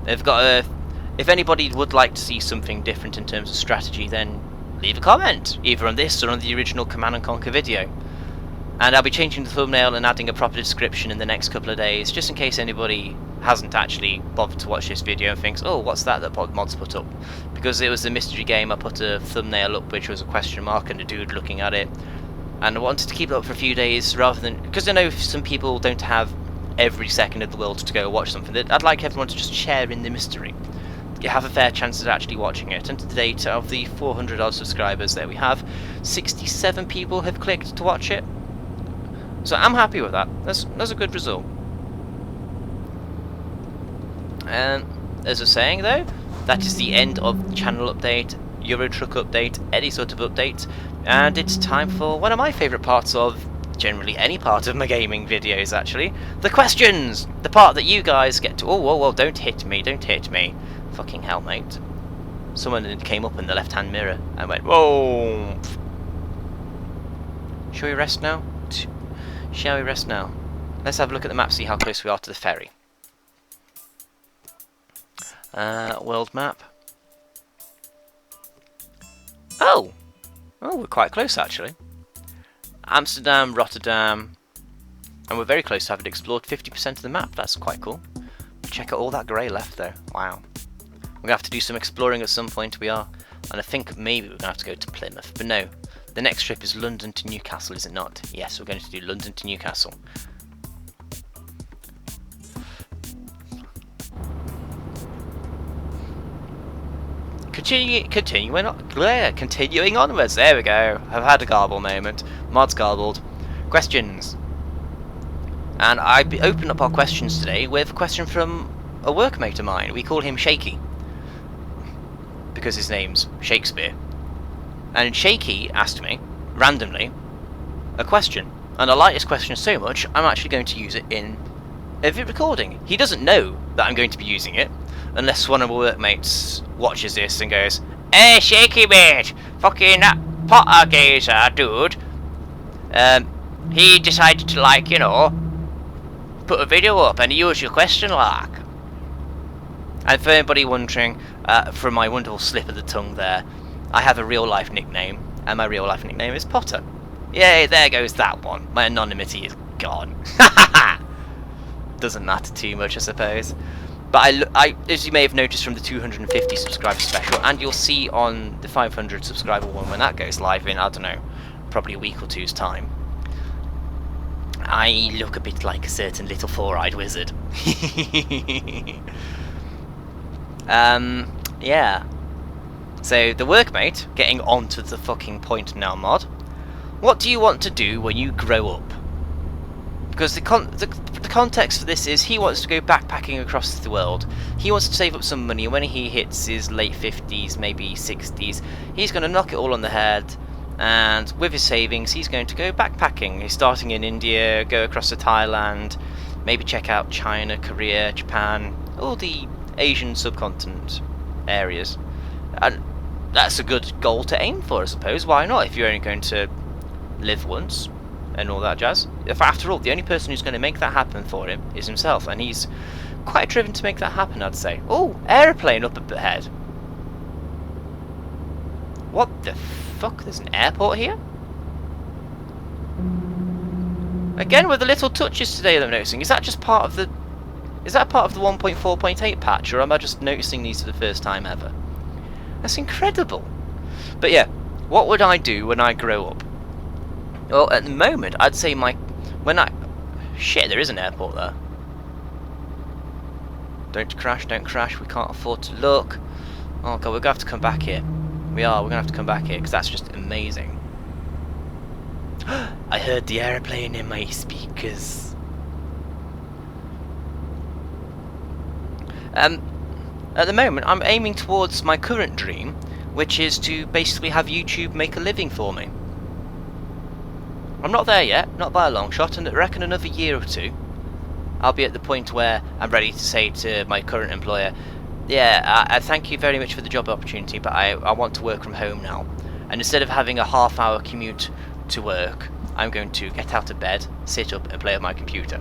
If anybody would like to see something different in terms of strategy, then leave a comment either on this or on the original Command & Conquer video. And I'll be changing the thumbnail and adding a proper description in the next couple of days, just in case anybody hasn't actually bothered to watch this video and thinks, oh, what's that mod's put up? Because it was a mystery game, I put a thumbnail up which was a question mark and a dude looking at it. And I wanted to keep it up for a few days rather than... because I know some people don't have every second of the world to go watch something. I'd like everyone to just share in the mystery. You have a fair chance at actually watching it. And to date, of the 400 odd subscribers that we have, 67 people have clicked to watch it. So I'm happy with that. That's a good result. And as I was saying though, that is the end of the channel update, Euro Truck update, any sort of update, and it's time for one of my favourite parts of generally any part of my gaming videos actually, the questions! The part that you guys get to... oh, whoa, don't hit me. Fucking hell, mate. Someone came up in the left-hand mirror and went, whoa! Shall we rest now? Let's have a look at the map, see how close we are to the ferry. World map. Oh, we're quite close actually. Amsterdam, Rotterdam, and we're very close to having explored 50% of the map. That's quite cool. Check out all that grey left there. Wow. We're gonna have to do some exploring at some point. We are, and I think maybe we're gonna have to go to Plymouth. But no, the next trip is London to Newcastle, is it not? Yes, we're going to do London to Newcastle. Continuing onwards. There we go. I've had a garble moment. Mod's garbled. Questions. And I open up our questions today with a question from a workmate of mine. We call him Shaky because his name's Shakespeare. And Shaky asked me randomly a question, and I like this question so much I'm actually going to use it in a recording. He doesn't know that I'm going to be using it unless one of my workmates watches this and goes, "Hey, Shaky mate, fucking that Potter geezer dude, he decided to, like, you know, put a video up and he used your question, like." And for anybody wondering, from my wonderful slip of the tongue there, I have a real life nickname, and my real life nickname is Potter. Yay, there goes that one. My anonymity is gone. Doesn't matter too much, I suppose. But I, as you may have noticed from the 250 subscriber special, and you'll see on the 500 subscriber one when that goes live in, I don't know, probably a week or two's time, I look a bit like a certain little four-eyed wizard. Yeah. So, the workmate, getting on to the fucking point now, Mod. What do you want to do when you grow up? Because the context for this is he wants to go backpacking across the world. He wants to save up some money, and when he hits his late 50s, maybe 60s, he's going to knock it all on the head, and with his savings, he's going to go backpacking. He's starting in India, go across to Thailand, maybe check out China, Korea, Japan, all the Asian subcontinent areas. And that's a good goal to aim for, I suppose. Why not, if you're only going to live once and all that jazz? If, after all, the only person who's going to make that happen for him is himself, and he's quite driven to make that happen, I'd say. Oh, aeroplane up ahead. What the fuck? There's an airport here? Again, with the little touches today that I'm noticing. Is that just part of the... Is that part of the 1.4.8 patch, or am I just noticing these for the first time ever? That's incredible. But yeah, what would I do when I grow up? Well, at the moment, I'd say shit, there is an airport there. Don't crash, we can't afford to look. Oh god, we're gonna have to come back here. We're gonna have to come back here, because that's just amazing. I heard the aeroplane in my speakers. At the moment, I'm aiming towards my current dream, which is to basically have YouTube make a living for me. I'm not there yet, not by a long shot, and I reckon another year or two, I'll be at the point where I'm ready to say to my current employer, yeah, I thank you very much for the job opportunity, but I want to work from home now. And instead of having a half-hour commute to work, I'm going to get out of bed, sit up, and play on my computer.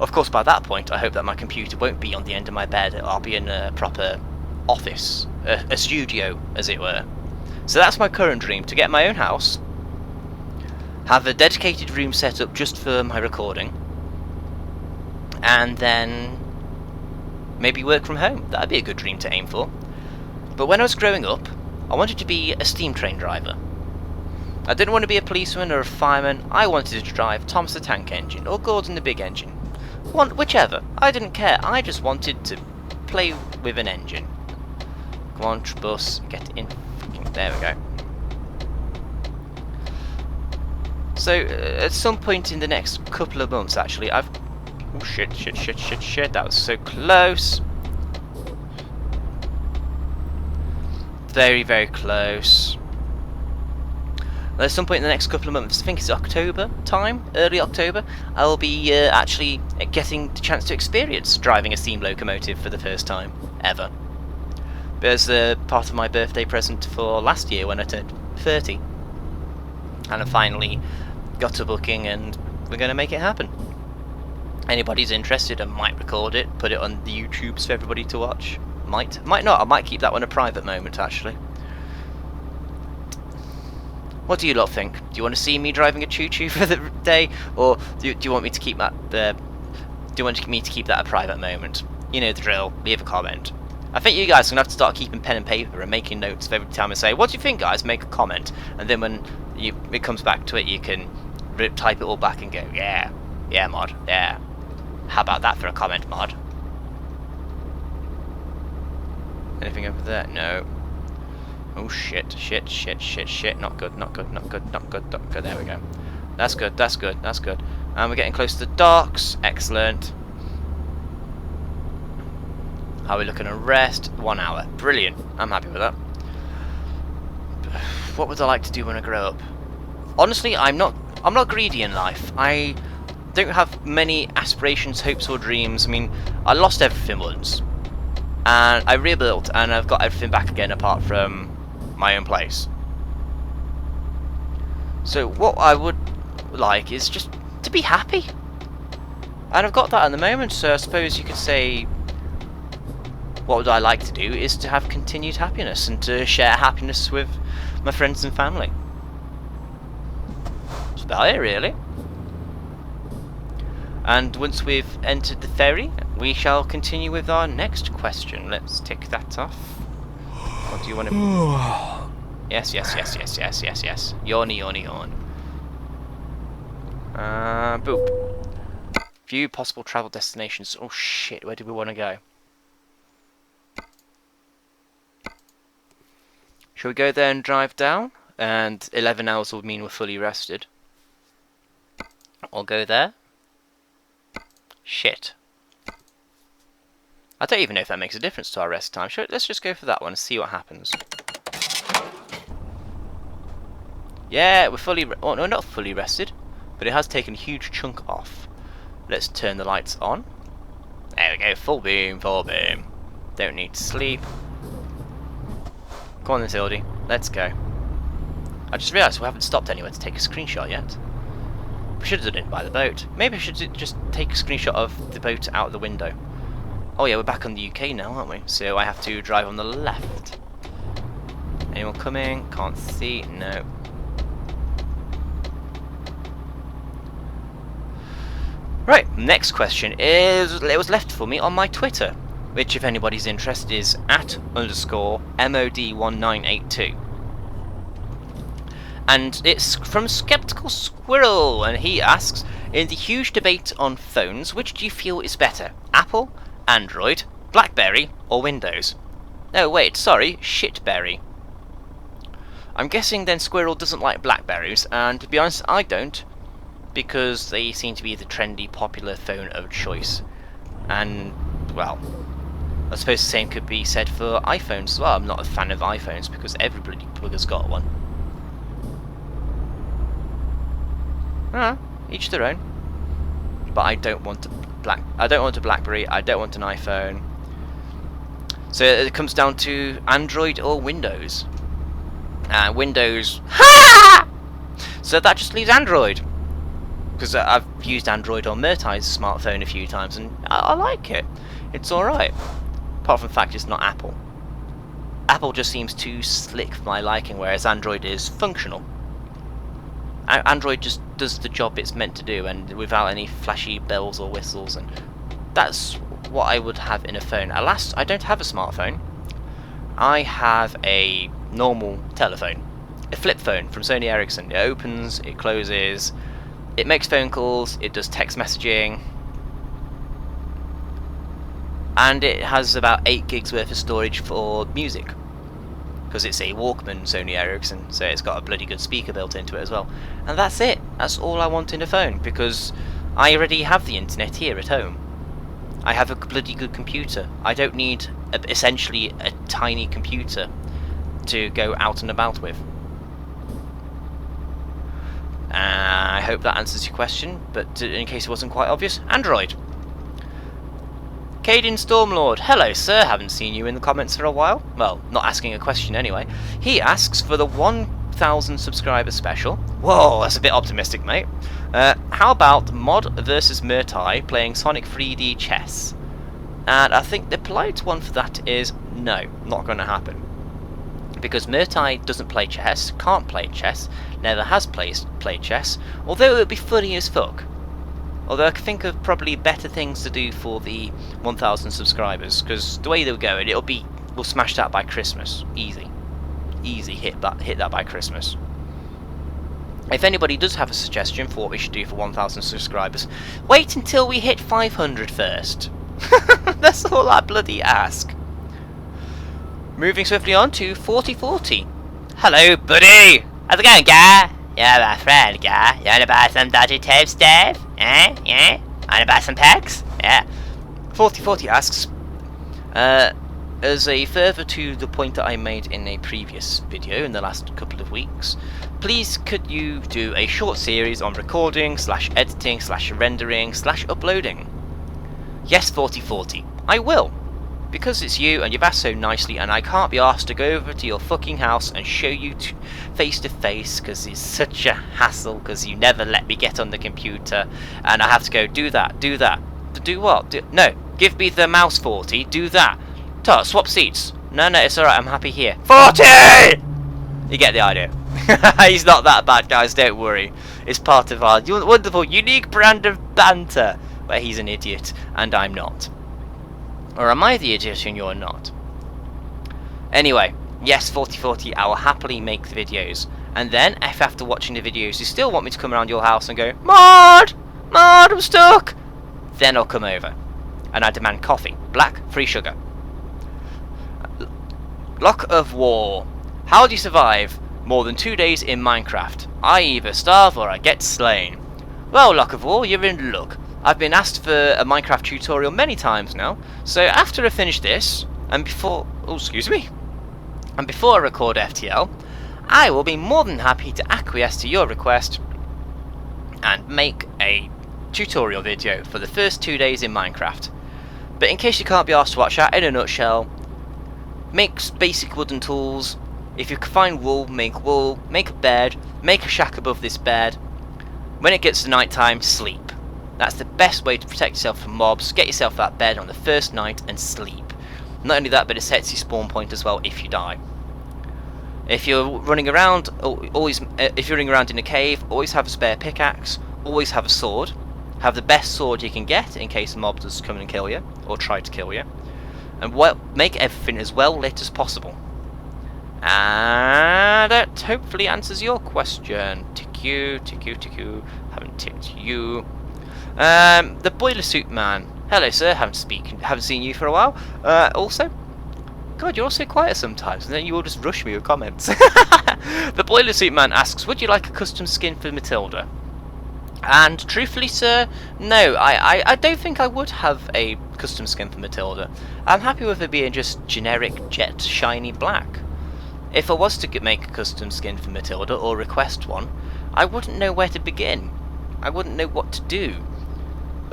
Of course, by that point, I hope that my computer won't be on the end of my bed. I'll be in a proper office, a studio, as it were. So that's my current dream, to get my own house, have a dedicated room set up just for my recording, and then maybe work from home. That'd be a good dream to aim for. But when I was growing up, I wanted to be a steam train driver. I didn't want to be a policeman or a fireman. I wanted to drive Thomas the Tank Engine or Gordon the Big Engine. Whichever. I didn't care. I just wanted to play with an engine. Come on, bus, get in. There we go. So, at some point in the next couple of months, actually, oh shit, that was so close. Very, very close. At some point in the next couple of months, I think it's October time, early October, I'll be actually getting the chance to experience driving a steam locomotive for the first time, ever. But as part of my birthday present for last year when I turned 30. And I finally got a booking and we're going to make it happen. Anybody's interested, I might record it, put it on the YouTubes for everybody to watch. Might not, I might keep that one a private moment actually. What do you lot think? Do you want to see me driving a choo-choo for the day, or do you want me to keep that a private moment? You know the drill. Leave a comment. I think you guys are gonna have to start keeping pen and paper and making notes of every time I say, "What do you think, guys?" Make a comment, and then when it comes back to it, you can type it all back and go, "Yeah, yeah, Mod, yeah. How about that for a comment, Mod?" Anything over there? No. Oh shit, shit, shit, shit, shit. Not good, not good, not good, not good, not good. There we go. That's good, that's good, that's good. And we're getting close to the docks. Excellent. How are we looking at rest? 1 hour. Brilliant. I'm happy with that. What would I like to do when I grow up? Honestly, I'm not greedy in life. I don't have many aspirations, hopes or dreams. I mean, I lost everything once. And I rebuilt and I've got everything back again apart from my own place. So what I would like is just to be happy. And I've got that at the moment, so I suppose you could say what would I like to do is to have continued happiness and to share happiness with my friends and family. That's about it, really. And once we've entered the ferry, we shall continue with our next question. Let's tick that off. Or do you want to... Yes, yes, yes, yes, yes, yes, yes. Yawny, yawny, yawn. Boop. View possible travel destinations. Oh shit, where do we want to go? Shall we go there and drive down? And 11 hours will mean we're fully rested. Or go there? Shit. I don't even know if that makes a difference to our rest time. Let's just go for that one and see what happens. Yeah, we're fully... Oh, no, not fully rested. But it has taken a huge chunk off. Let's turn the lights on. There we go. Full beam, full beam. Don't need to sleep. Come on then, Tildy. Let's go. I just realised we haven't stopped anywhere to take a screenshot yet. We should have done it by the boat. Maybe I should just take a screenshot of the boat out of the window. Oh yeah, we're back on the UK now, aren't we? So I have to drive on the left. Anyone coming? Can't see. No. Right, next question is, it was left for me on my Twitter, which if anybody's interested is @_MoD1982. And it's from Skeptical Squirrel, and he asks, in the huge debate on phones, which do you feel is better? Apple, Android, BlackBerry, or Windows? No, wait, sorry, Shitberry. I'm guessing then Squirrel doesn't like Blackberries, and to be honest, I don't, because they seem to be the trendy, popular phone of choice. And, well, I suppose the same could be said for iPhones as well. I'm not a fan of iPhones because everybody has got one. Each their own. But I don't want a BlackBerry. I don't want an iPhone. So it comes down to Android or Windows. Windows. Ha! So that just leaves Android. Because I've used Android on Murtai's smartphone a few times and I like it. It's alright. Apart from the fact it's not Apple. Apple just seems too slick for my liking, whereas Android is functional. Android just does the job it's meant to do and without any flashy bells or whistles, and that's what I would have in a phone. Alas, I don't have a smartphone. I have a normal telephone. A flip phone from Sony Ericsson. It opens, it closes, it makes phone calls, it does text messaging, and it has about 8 gigs worth of storage for music. Because it's a Walkman Sony Ericsson, so it's got a bloody good speaker built into it as well. And that's it. That's all I want in a phone, because I already have the internet here at home. I have a bloody good computer. I don't need essentially a tiny computer to go out and about with. I hope that answers your question, but in case it wasn't quite obvious, Android. Caden Stormlord, hello sir, haven't seen you in the comments for a while. Well, not asking a question anyway. He asks for the 1000 subscriber special. Whoa, that's a bit optimistic, mate. How about MoD versus Murtai playing Sonic 3D chess? And I think the polite one for that is no, not going to happen. Because Murtai doesn't play chess, can't play chess, never has played chess, although it would be funny as fuck. Although I can think of probably better things to do for the 1000 subscribers, because the way they'll go, we'll smash that by Christmas. Easy. Easy, hit that by Christmas. If anybody does have a suggestion for what we should do for 1000 subscribers, wait until we hit 500 first. That's all I bloody ask. moving swiftly on to 4040. Hello, buddy! How's it going, guy? Yeah, my friend, guy. You wanna buy some dodgy tape stuff? Eh? Yeah? Wanna buy some packs? Yeah. 4040 asks, as a further to the point that I made in a previous video in the last couple of weeks, please could you do a short series on recording / editing / rendering / uploading? Yes, 4040, I will. Because it's you and you've asked so nicely, and I can't be asked to go over to your fucking house and show you face to face because it's such a hassle because you never let me get on the computer and I have to go do that. To do what? No, give me the mouse 40, do that. Swap seats. No, it's alright, I'm happy here. 40! You get the idea. He's not that bad, guys, don't worry. It's part of our wonderful, unique brand of banter where he's an idiot and I'm not. Or am I the idiot and you're not? Anyway, yes, 4040, I will happily make the videos. And then, if after watching the videos you still want me to come around your house and go, MoD, I'm stuck, then I'll come over. And I demand coffee. Black, free sugar. Lock of War. How do you survive more than 2 days in Minecraft? I either starve or I get slain. Well, Lock of War, you're in luck. I've been asked for a Minecraft tutorial many times now, so after I finish this, and before I record FTL, I will be more than happy to acquiesce to your request and make a tutorial video for the first 2 days in Minecraft. But in case you can't be asked to watch that, in a nutshell, make basic wooden tools. If you can find wool, make a bed, make a shack above this bed. When it gets to night time, sleep. That's the best way to protect yourself from mobs. Get yourself that bed on the first night and sleep. Not only that, but it sets your spawn point as well if you die. If you're running around, if you're running around in a cave, always have a spare pickaxe. Always have a sword. Have the best sword you can get in case a mob does come and kill you or try to kill you. And make everything as well lit as possible. And that hopefully answers your question. Tick you. Haven't ticked you. The Boiler Suit Man. Hello, sir. Haven't seen you for a while. Also, God, you're also quiet sometimes, and then you all just rush me with comments. The Boiler Suit Man asks, would you like a custom skin for Matilda? And truthfully, sir, no. I don't think I would have a custom skin for Matilda. I'm happy with it being just generic jet shiny black. If I was to make a custom skin for Matilda or request one, I wouldn't know where to begin. I wouldn't know what to do.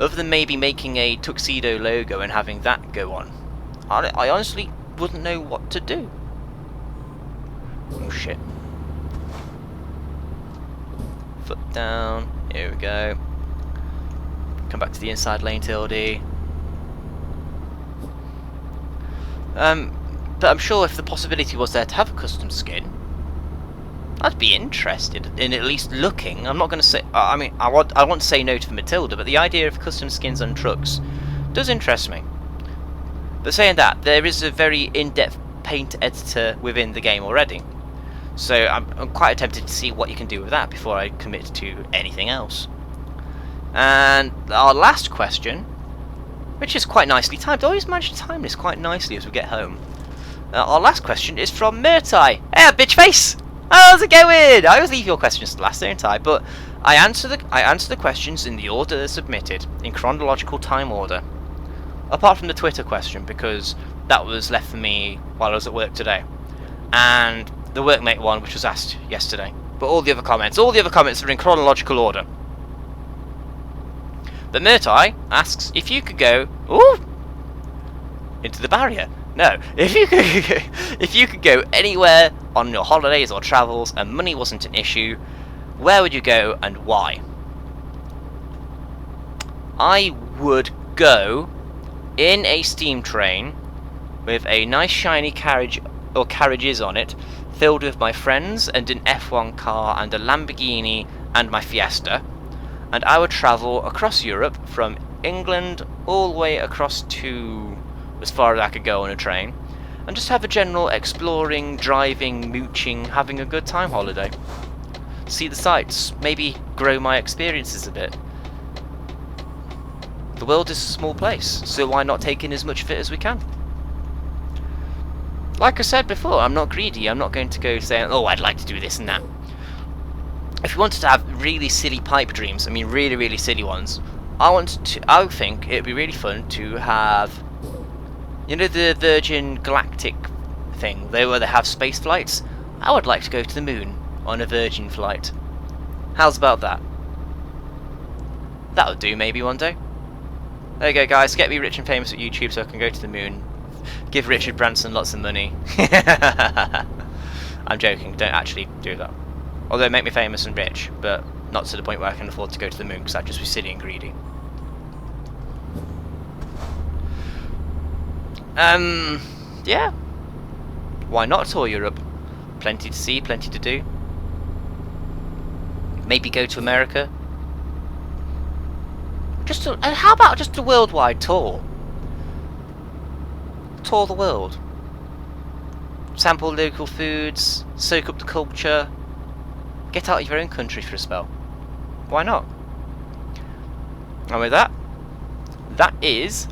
Other than maybe making a tuxedo logo and having that go on. I honestly wouldn't know what to do. Oh shit. Foot down. Here we go. Come back to the inside lane, Tildy. But I'm sure if the possibility was there to have a custom skin, I'd be interested in at least looking. I'm not going to say. I mean, I want to say no to Matilda, but the idea of custom skins on trucks does interest me. But saying that, there is a very in-depth paint editor within the game already, so I'm quite tempted to see what you can do with that before I commit to anything else. And our last question, which is quite nicely timed. I always manage to time this quite nicely as we get home. Our last question is from Murtai. Hey, bitch face! How's it going? I always leave your questions to last, don't I? But I answer the questions in the order they're submitted, in chronological time order. Apart from the Twitter question, because that was left for me while I was at work today. And the workmate one, which was asked yesterday. But all the other comments are in chronological order. But Murtai asks if you could go into the barrier. No, if you could go anywhere on your holidays or travels and money wasn't an issue, where would you go and why? I would go in a steam train with a nice shiny carriage or carriages on it, filled with my friends and an F1 car and a Lamborghini and my Fiesta, and I would travel across Europe from England all the way across to as far as I could go on a train, and just have a general exploring, driving, mooching, having a good time holiday. See the sights, maybe grow my experiences a bit. The world is a small place, so why not take in as much of it as we can? Like I said before, I'm not greedy. I'm not going to go saying, oh, I'd like to do this and that. If you wanted to have really silly pipe dreams, I mean really, really silly ones, I think it'd be really fun to have, you know, the Virgin Galactic thing, where they have space flights. I would like to go to the moon on a Virgin flight. How's about that? That would do maybe one day. There you go, guys. Get me rich and famous at YouTube so I can go to the moon. Give Richard Branson lots of money. I'm joking. Don't actually do that. Although make me famous and rich, but not to the point where I can afford to go to the moon, because I'd just be silly and greedy. Yeah. Why not tour Europe? Plenty to see, plenty to do. Maybe go to America. How about just a worldwide tour? Tour the world. Sample local foods, soak up the culture. Get out of your own country for a spell. Why not? And with that, that is...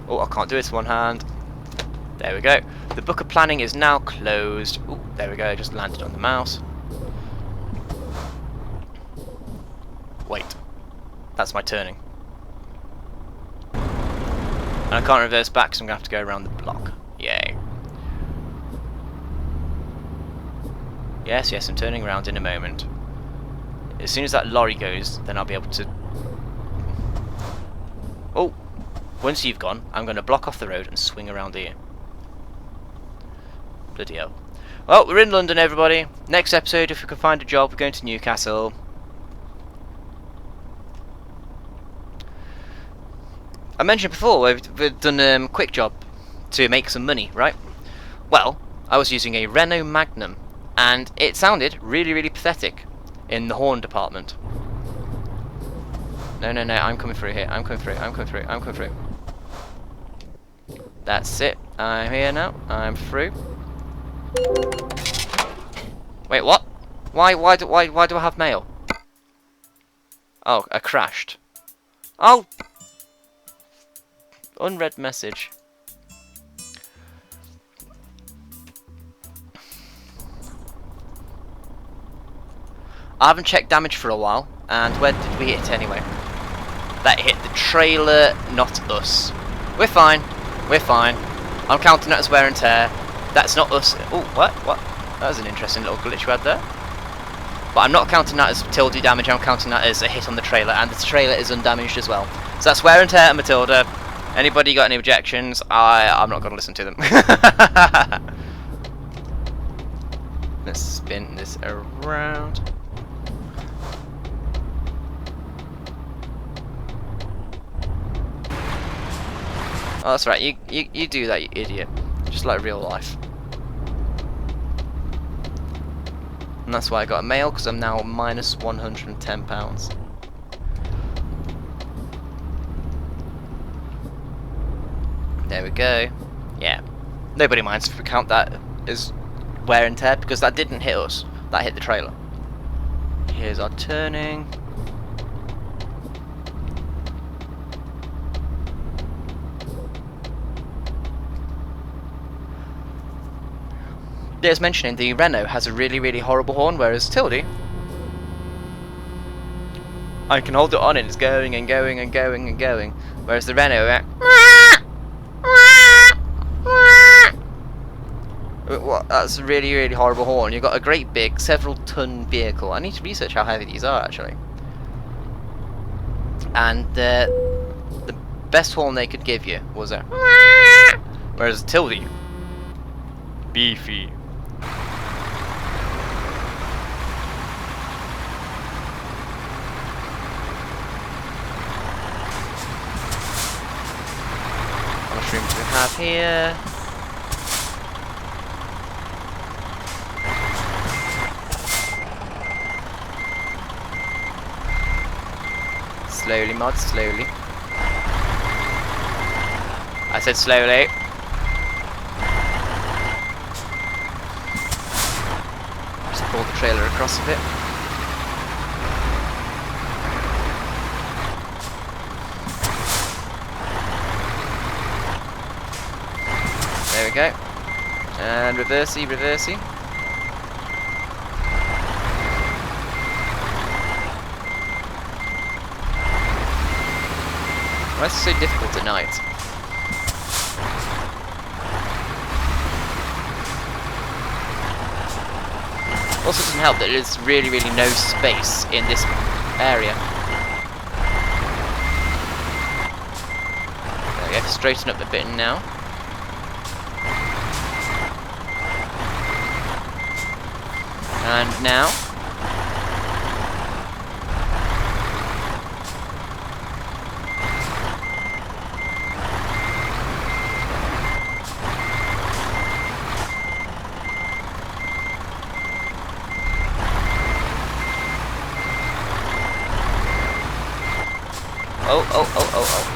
Oh, I can't do it with one hand. There we go. The book of planning is now closed. Oh, there we go. I just landed on the mouse. Wait. That's my turning. And I can't reverse back, so I'm going to have to go around the block. Yay. Yes, yes, I'm turning around in a moment. As soon as that lorry goes, then I'll be able to... Oh! Once you've gone, I'm going to block off the road and swing around here. Bloody hell. Well, we're in London, everybody. Next episode, if we can find a job, we're going to Newcastle. I mentioned before, we've done a quick job to make some money, right? Well, I was using a Renault Magnum, and it sounded really, really pathetic in the horn department. No, no, no, I'm coming through here. I'm coming through, I'm coming through, I'm coming through. That's it. I'm here now. I'm through. Wait, what? Why do I have mail? Oh, I crashed. Oh! Unread message. I haven't checked damage for a while, and where did we hit anyway? That hit the trailer, not us. We're fine. We're fine. I'm counting that as wear and tear. That's not us. Oh, what? What? That was an interesting little glitch we had there. But I'm not counting that as Matilda damage, I'm counting that as a hit on the trailer, and the trailer is undamaged as well. So that's wear and tear and Matilda. Anybody got any objections? I'm not going to listen to them. Let's spin this around. Oh, that's right. You do that, you idiot. Just like real life. And that's why I got a mail, because I'm now minus £110. There we go. Yeah. Nobody minds if we count that as wear and tear, because that didn't hit us. That hit the trailer. Here's our turning. As mentioning, the Renault has a really, really horrible horn, whereas Tildy, I can hold it on and it's going and going and going and going, whereas the Renault, that's a really, really horrible horn. You've got a great big, several ton vehicle. I need to research how heavy these are actually. And the best horn they could give you was a, whereas Tildy, beefy. Mushrooms we have here. Slowly, mod, slowly. I said slowly. Just pull the trailer across a bit. There we go. And reversey, reversey. Why is it so difficult at night? Also doesn't help that there's really no space in this area. There we go, straighten up a bit now. And now. Oh.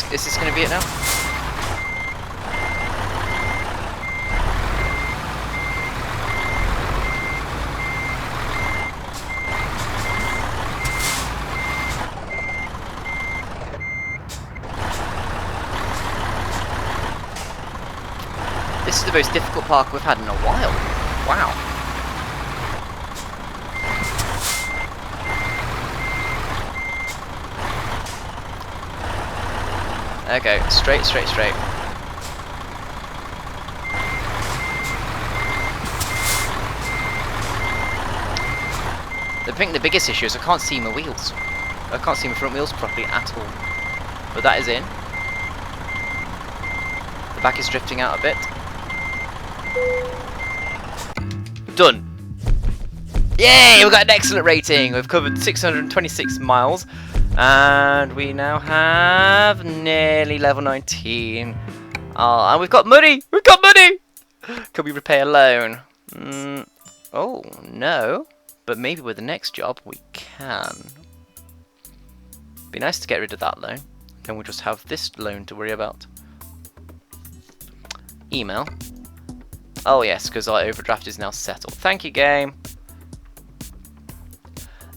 Is this going to be it now? This is the most difficult park we've had in a while. Wow. Okay, straight. I think the biggest issue is I can't see my wheels. I can't see my front wheels properly at all. But that is in. The back is drifting out a bit. Done. Yay! We've got an excellent rating. We've covered 626 miles. And we now have nearly level 19. And we've got money! We've got money! Can we repay a loan? Oh, no. But maybe with the next job we can. Be nice to get rid of that loan. Then we'll just have this loan to worry about. Email. Oh yes, because our overdraft is now settled. Thank you, game.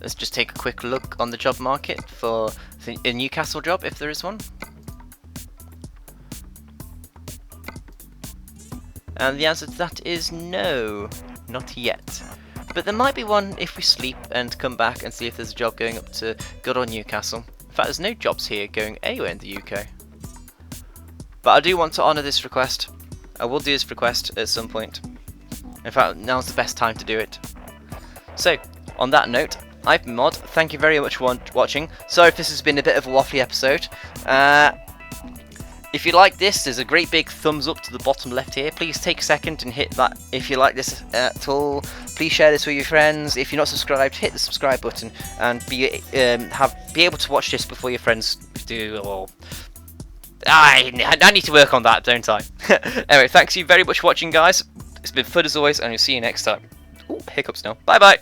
Let's just take a quick look on the job market for a Newcastle job, if there is one. And the answer to that is no, not yet. But there might be one if we sleep and come back and see if there's a job going up to good old Newcastle. In fact, there's no jobs here going anywhere in the UK. But I do want to honour this request. I will do this request at some point. In fact, now's the best time to do it. So, on that note, I've been MoD. Thank you very much for watching. Sorry if this has been a bit of a waffly episode. If you like this, there's a great big thumbs up to the bottom left here. Please take a second and hit that if you like this at all. Please share this with your friends. If you're not subscribed, hit the subscribe button and be able to watch this before your friends do. Or I need to work on that, don't I? Anyway, thanks you very much for watching, guys. It's been fun as always, and we'll see you next time. Ooh, hiccups now. Bye bye.